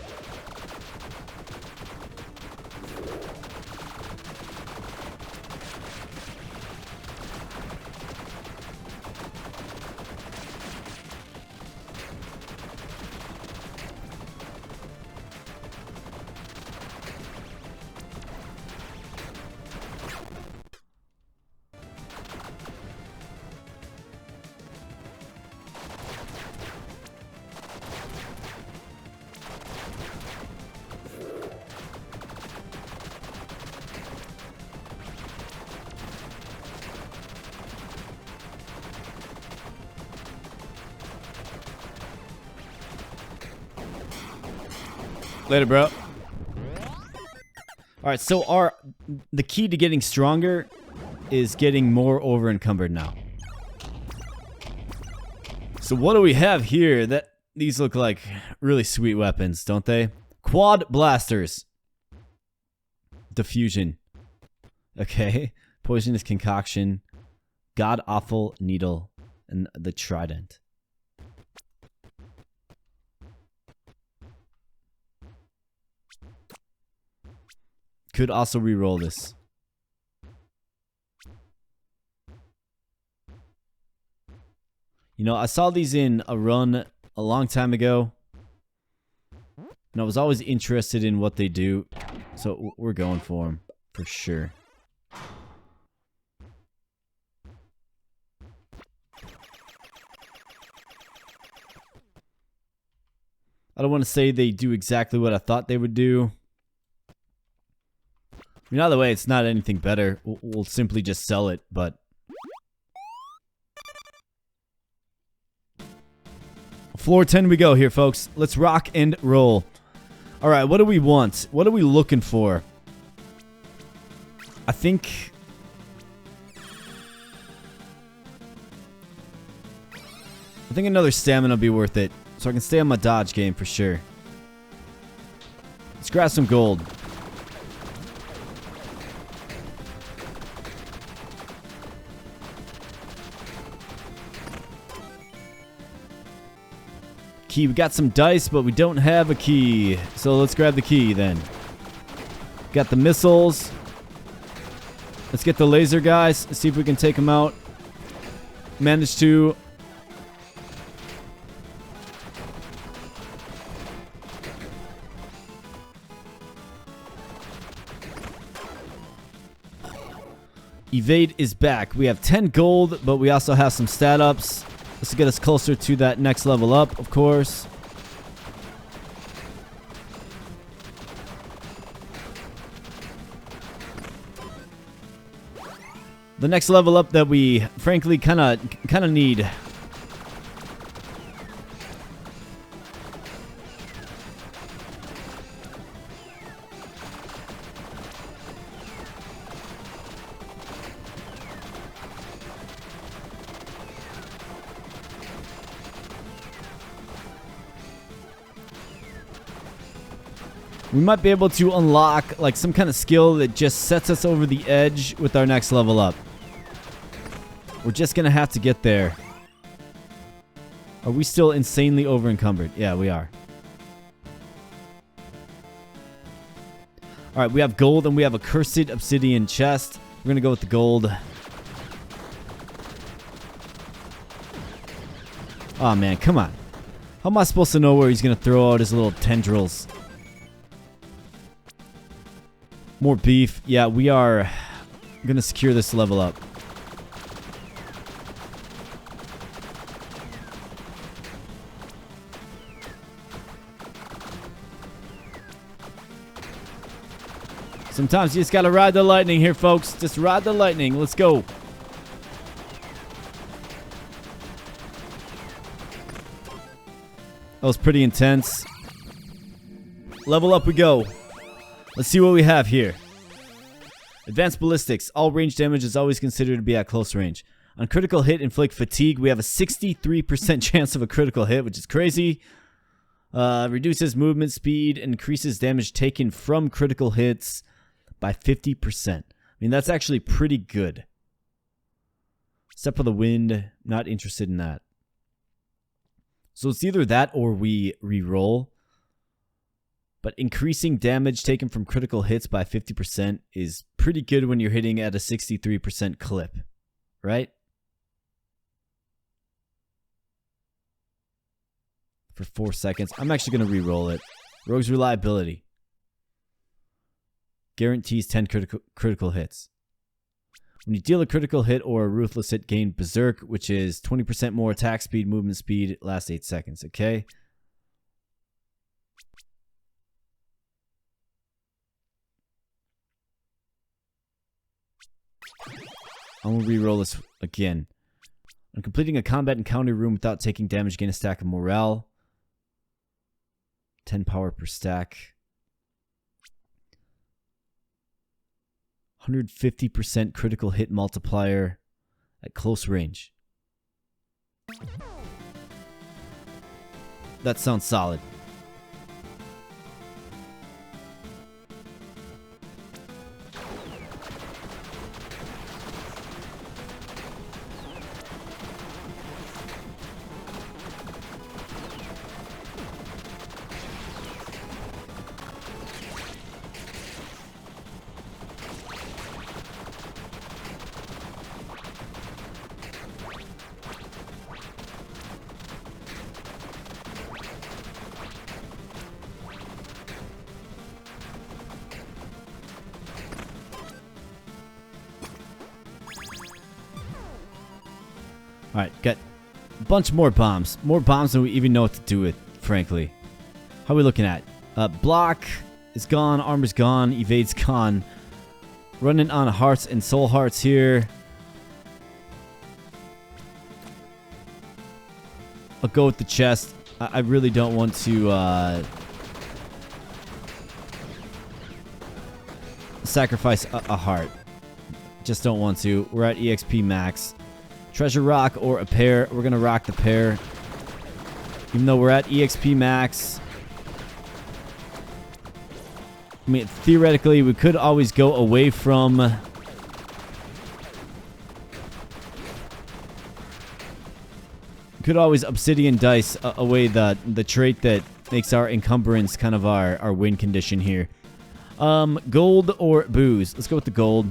A: Later, bro. Alright, so the key to getting stronger is getting more over encumbered now. So what do we have here? These look like really sweet weapons, don't they? Quad blasters. Diffusion. Okay. Poisonous concoction. God awful needle. And the trident. Could also re-roll this. You know, I saw these in a run a long time ago. And I was always interested in what they do. So we're going for them. For sure. I don't want to say they do exactly what I thought they would do. I mean, either way, it's not anything better. We'll simply just sell it, but... Floor 10 we go here, folks. Let's rock and roll. Alright, what do we want? What are we looking for? I think another stamina will be worth it. So I can stay on my dodge game for sure. Let's grab some gold. Key. We got some dice, but we don't have a key. So let's grab the key then. Got the missiles. Let's get the laser guys. See if we can take them out. Managed to. Evade is back. We have 10 gold, but we also have some stat ups. This will get us closer to that next level up, of course. The next level up that we frankly kind of need. We might be able to unlock like some kind of skill that just sets us over the edge with our next level up. We're just gonna have to get there. Are we still insanely over encumbered? Yeah, we are. Alright, we have gold and we have a cursed obsidian chest. We're gonna go with the gold. Oh man, come on. How am I supposed to know where he's gonna throw out his little tendrils? More beef. Yeah, we are gonna secure this level up. Sometimes you just gotta ride the lightning here, folks. Just ride the lightning. Let's go. That was pretty intense. Level up we go. Let's see what we have here. Advanced ballistics. All range damage is always considered to be at close range. On critical hit, inflict fatigue. We have a 63% chance of a critical hit, which is crazy. Reduces movement speed. Increases damage taken from critical hits by 50%. I mean, that's actually pretty good. Step of the wind. Not interested in that. So it's either that or we re-roll. But increasing damage taken from critical hits by 50% is pretty good when you're hitting at a 63% clip, right? For 4 seconds. I'm actually going to re-roll it. Rogue's reliability. Guarantees 10 critical hits. When you deal a critical hit or a ruthless hit, gain Berserk, which is 20% more attack speed, movement speed, lasts 8 seconds, okay? I'm going to re-roll this again. On completing a combat encounter room without taking damage, gain a stack of morale. 10 power per stack. 150% critical hit multiplier at close range. That sounds solid. Alright, got a bunch more bombs. More bombs than we even know what to do with, frankly. How are we looking at? Block is gone, armor's gone, evade's gone. Running on hearts and soul hearts here. I'll go with the chest. I really don't want to sacrifice a heart. Just don't want to. We're at EXP max. Treasure rock or a pair. We're going to rock the pair. Even though we're at EXP max. I mean, theoretically, we could always go away from... Could always obsidian dice away the trait that makes our encumbrance kind of our win condition here. Gold or booze? Let's go with the gold.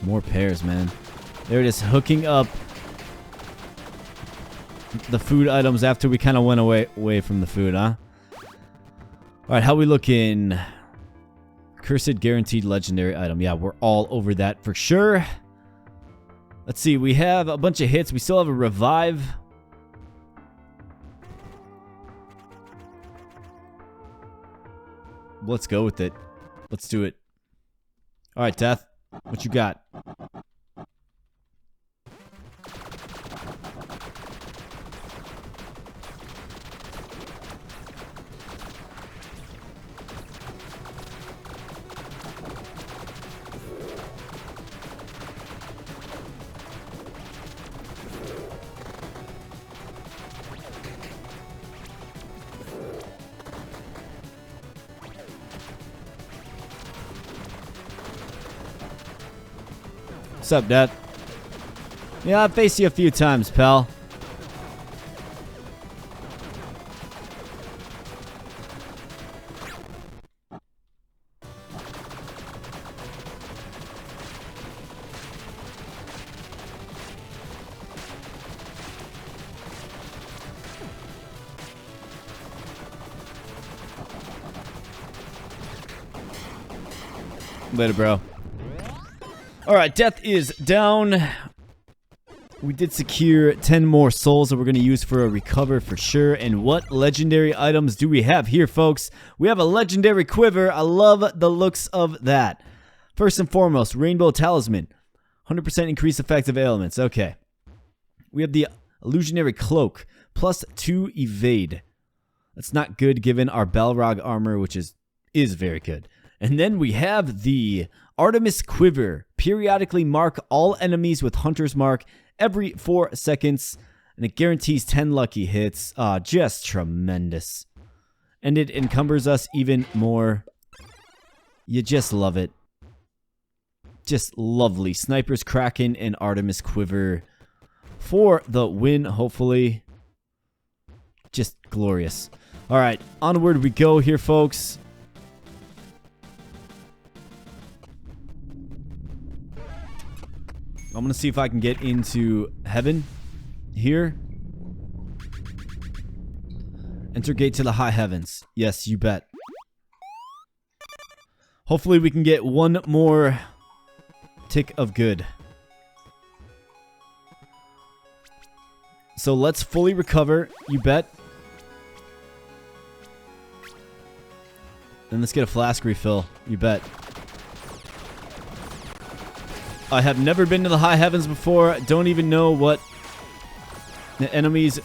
A: More pears, man. There it is, hooking up the food items after we kind of went away from the food, huh? Alright, how we looking? Cursed guaranteed legendary item. Yeah, we're all over that for sure. Let's see, we have a bunch of hits. We still have a revive. Let's go with it. Let's do it. Alright, Death. What you got? What's up, Dad? Yeah, I've faced you a few times, pal. Later, bro. Alright, Death is down. We did secure 10 more souls that we're going to use for a recover for sure. And what legendary items do we have here, folks? We have a legendary Quiver. I love the looks of that. First and foremost, Rainbow Talisman. 100% increased effective ailments. Okay. We have the Illusionary Cloak. Plus 2 evade. That's not good given our Balrog armor, which is very good. And then we have the Artemis Quiver. Periodically mark all enemies with Hunter's Mark every 4 seconds. And it guarantees 10 lucky hits. Just tremendous. And it encumbers us even more. You just love it. Just lovely. Sniper's Kraken and Artemis Quiver for the win, hopefully. Just glorious. Alright, onward we go here, folks. I'm going to see if I can get into heaven here. Enter gate to the high heavens. Yes, you bet. Hopefully we can get one more tick of good. So let's fully recover. You bet. And let's get a flask refill. You bet. I have never been to the high heavens before. Don't even know what the enemies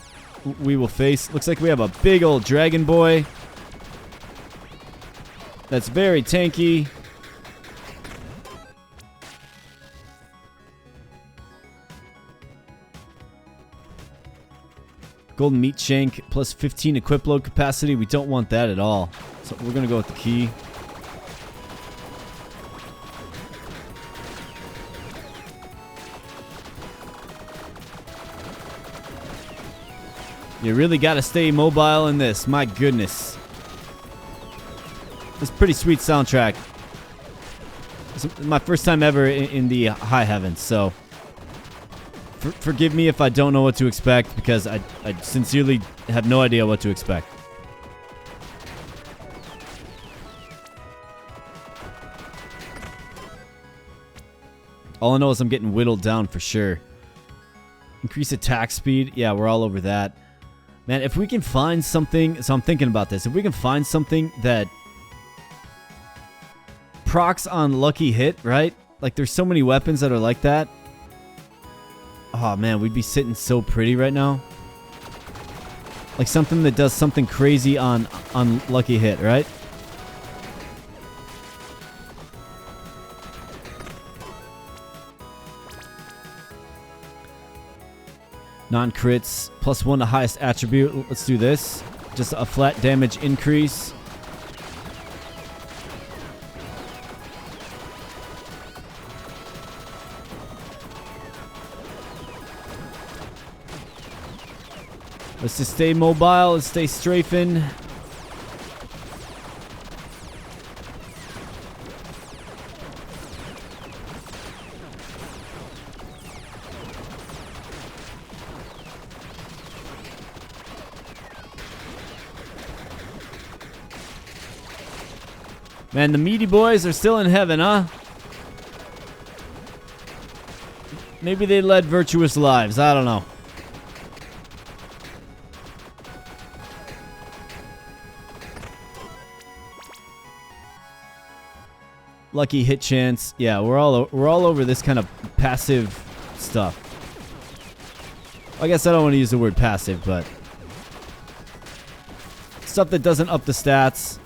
A: we will face. Looks like we have a big old dragon boy. That's very tanky. Golden meat shank plus 15 equip load capacity. We don't want that at all. So we're going to go with the key. You really got to stay mobile in this. My goodness. It's a pretty sweet soundtrack. It's my first time ever in the high heavens, so forgive me if I don't know what to expect, because I sincerely have no idea what to expect. All I know is I'm getting whittled down for sure. Increase attack speed. Yeah, we're all over that. Man, if we can find something... So I'm thinking about this. If we can find something that procs on lucky hit, right? Like, there's so many weapons that are like that. Oh, man, we'd be sitting so pretty right now. Like something that does something crazy on lucky hit, right? Non-crits, plus 1 to highest attribute. Let's do this. Just a flat damage increase. Let's just stay mobile. Let's stay strafing. Man, the meaty boys are still in heaven, huh? Maybe they led virtuous lives. I don't know. Lucky hit chance. Yeah, we're all over this kind of passive stuff. I guess I don't want to use the word passive, but stuff that doesn't up the stats.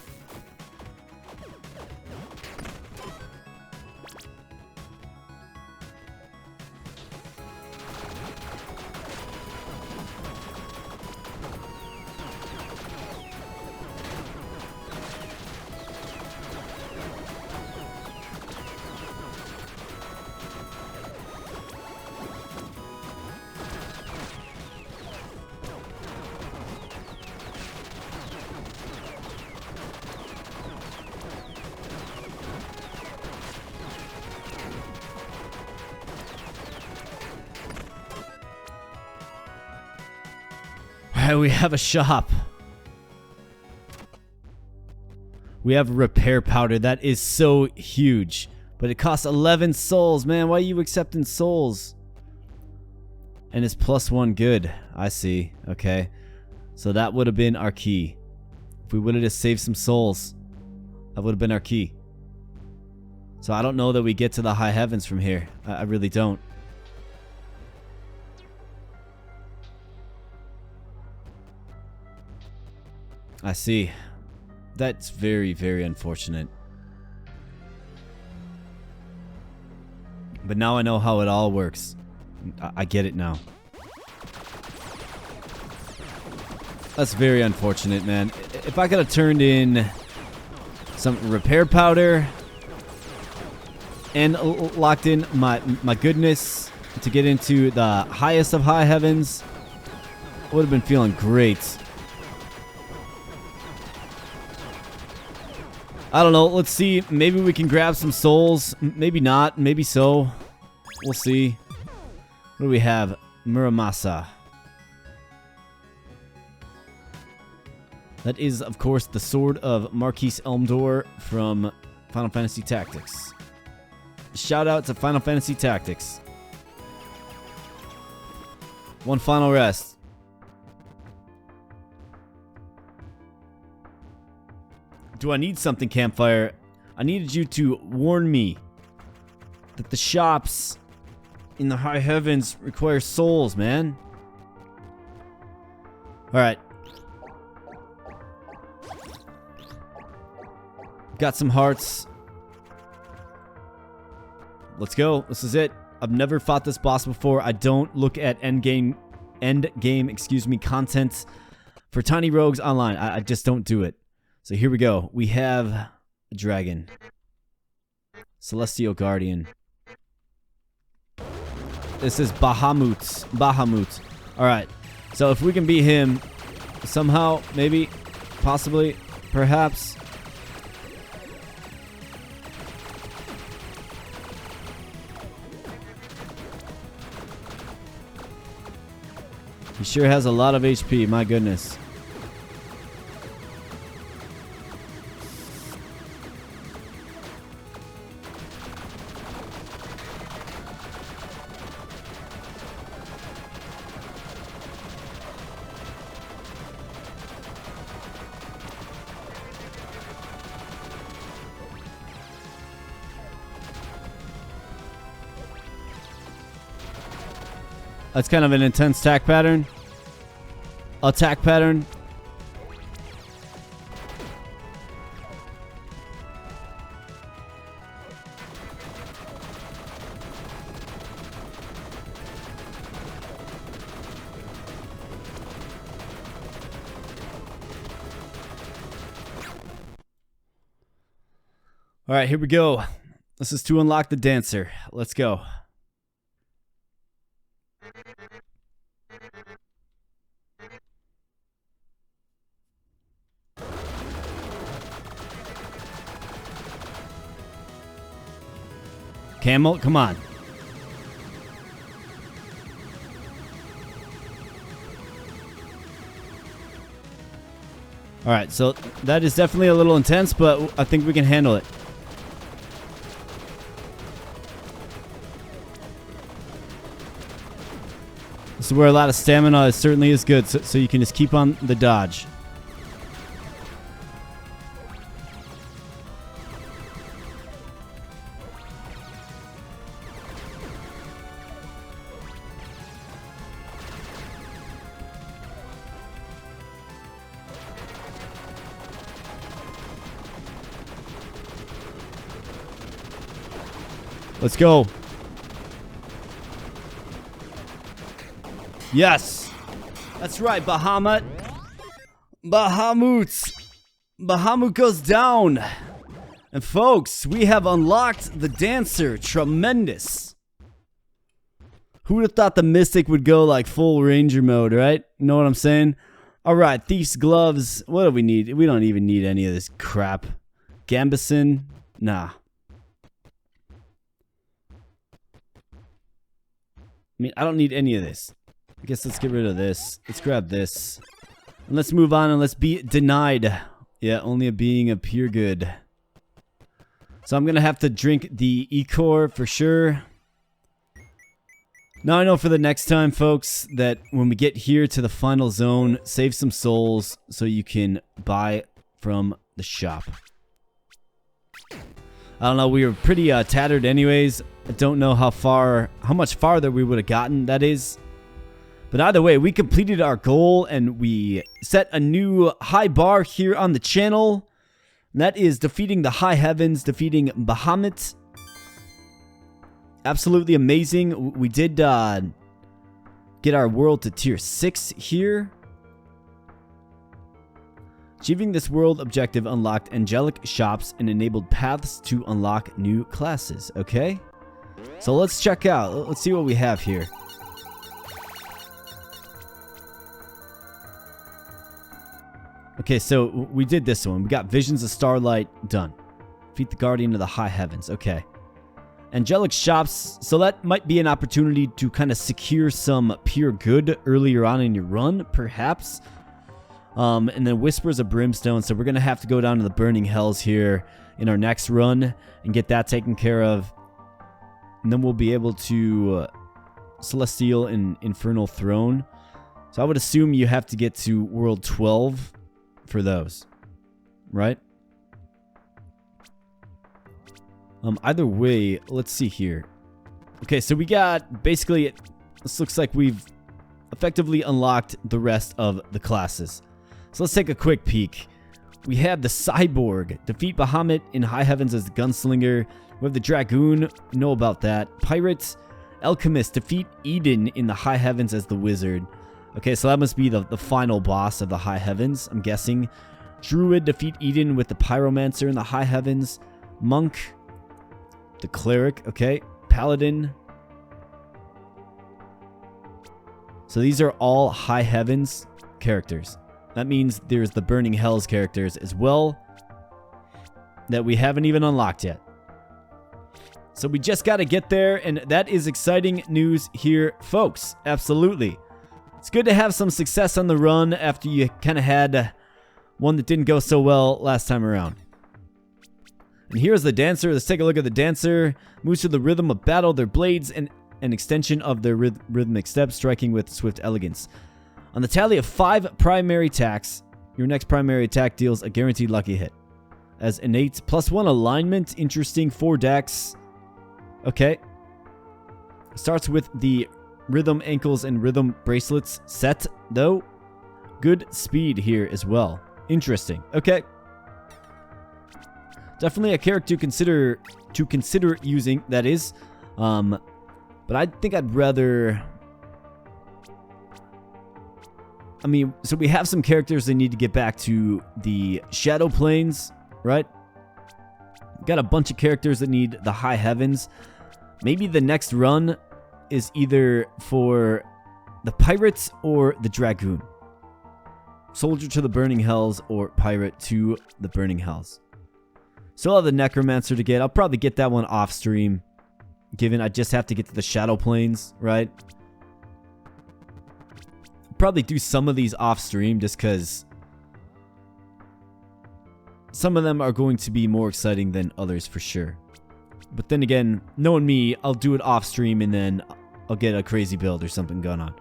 A: We have a shop. We have repair powder. That is so huge. But it costs 11 souls. Man, why are you accepting souls? And it's +1 good. I see. Okay. So that would have been our key. If we would have just saved some souls, that would have been our key. So I don't know that we get to the high heavens from here. I really don't. I see. That's very, very unfortunate. But now I know how it all works. I get it now. That's very unfortunate, man. If I could have turned in some repair powder and locked in my goodness to get into the highest of high heavens, I would have been feeling great. I don't know. Let's see. Maybe we can grab some souls. Maybe not. Maybe so. We'll see. What do we have? Muramasa. That is, of course, the sword of Marquise Elmdor from Final Fantasy Tactics. Shout out to Final Fantasy Tactics. One final rest. Do I need something, Campfire? I needed you to warn me that the shops in the high heavens require souls, man. Alright. Got some hearts. Let's go. This is it. I've never fought this boss before. I don't look at end game, content for Tiny Rogues online. I just don't do it. So here we go. We have a dragon. Celestial Guardian. This is Bahamut. Bahamut. Alright. So if we can beat him somehow, maybe, possibly, perhaps. He sure has a lot of HP, my goodness. That's kind of an intense attack pattern. Attack pattern. All right, here we go. This is to unlock the dancer. Let's go. Camel, come on. Alright, so that is definitely a little intense, but I think we can handle it. This is where a lot of stamina certainly is good, so you can just keep on the dodge. Let's go. Yes. That's right, Bahamut. Bahamut goes down. And folks, we have unlocked the Dancer. Tremendous. Who would have thought the Mystic would go like full Ranger mode, right? You know what I'm saying? Alright, Thief's Gloves. What do we need? We don't even need any of this crap. Gambison? Nah. I mean, I don't need any of this. I guess let's get rid of this. Let's grab this. And let's move on and let's be denied. Yeah, only a being of pure good. So I'm going to have to drink the E-Core for sure. Now I know for the next time, folks, that when we get here to the final zone, save some souls so you can buy from the shop. I don't know, we were pretty tattered anyways. I don't know how much farther we would have gotten, that is. But either way, we completed our goal and we set a new high bar here on the channel. And that is defeating the High Heavens, defeating Bahamut. Absolutely amazing. We did get our world to tier 6 here. Achieving this world objective unlocked angelic shops and enabled paths to unlock new classes. Okay. So let's check out. Let's see what we have here. Okay, so we did this one. We got Visions of Starlight done. Defeat the Guardian of the High Heavens. Okay. Angelic shops. So that might be an opportunity to kind of secure some pure good earlier on in your run, perhaps. And then Whispers of Brimstone. So we're going to have to go down to the Burning Hells here in our next run and get that taken care of. And then we'll be able to Celestial and Infernal Throne. So I would assume you have to get to World 12 for those, right? Either way, let's see here. Okay, so we got basically, this looks like we've effectively unlocked the rest of the classes. So let's take a quick peek. We have the Cyborg, defeat Bahamut in High Heavens as the Gunslinger. We have the Dragoon, know about that. Pirate, Alchemist, defeat Eden in the High Heavens as the Wizard. Okay, so that must be the final boss of the High Heavens, I'm guessing. Druid, defeat Eden with the Pyromancer in the High Heavens. Monk, the Cleric, okay. Paladin. So these are all High Heavens characters. That means there's the Burning Hells characters as well that we haven't even unlocked yet. So we just got to get there, and that is exciting news here, folks. Absolutely. It's good to have some success on the run after you kind of had one that didn't go so well last time around. And here's the Dancer. Let's take a look at the Dancer. Moves to the rhythm of battle. Their blades and an extension of their rhythmic steps, striking with swift elegance. On the tally of 5 primary attacks, your next primary attack deals a guaranteed lucky hit. As innate, +1 alignment. Interesting. 4 decks. Okay. Starts with the Rhythm Ankles and Rhythm Bracelets set, though. Good speed here as well. Interesting. Okay. Definitely a character to consider using, that is. But I think I'd rather... I mean, so we have some characters that need to get back to the Shadow Plains, right? Got a bunch of characters that need the High Heavens. Maybe the next run is either for the Pirates or the Dragoon. Soldier to the Burning Hells or Pirate to the Burning Hells. Still have the Necromancer to get. I'll probably get that one off stream, given I just have to get to the Shadow Plains, right? Probably do some of these off stream just because some of them are going to be more exciting than others for sure. But then again, knowing me, I'll do it off stream and then I'll get a crazy build or something going on.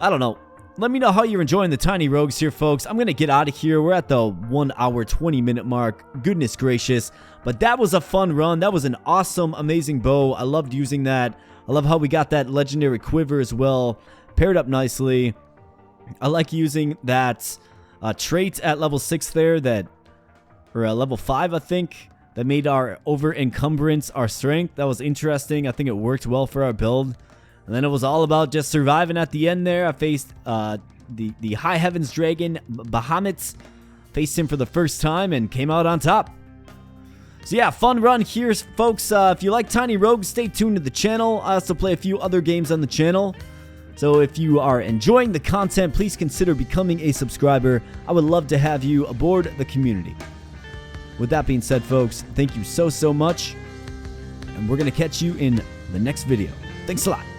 A: I don't know. Let me know how you're enjoying the tiny rogues here, folks. I'm going to get out of here. We're at the 1 hour, 20 minute mark. Goodness gracious. But that was a fun run. That was an awesome, amazing bow. I loved using that. I love how we got that legendary quiver as well. Paired up nicely. I like using that trait at level 6 there or level 5, I think, that made our over encumbrance our strength. That was interesting. I think it worked well for our build. And then it was all about just surviving at the end there. I faced the High Heavens Dragon, Bahamut. Faced him for the first time and came out on top. So yeah, fun run here, folks. If you like Tiny Rogues, stay tuned to the channel. I also play a few other games on the channel. So if you are enjoying the content, please consider becoming a subscriber. I would love to have you aboard the community. With that being said, folks, thank you so much. And we're going to catch you in the next video. Thanks a lot.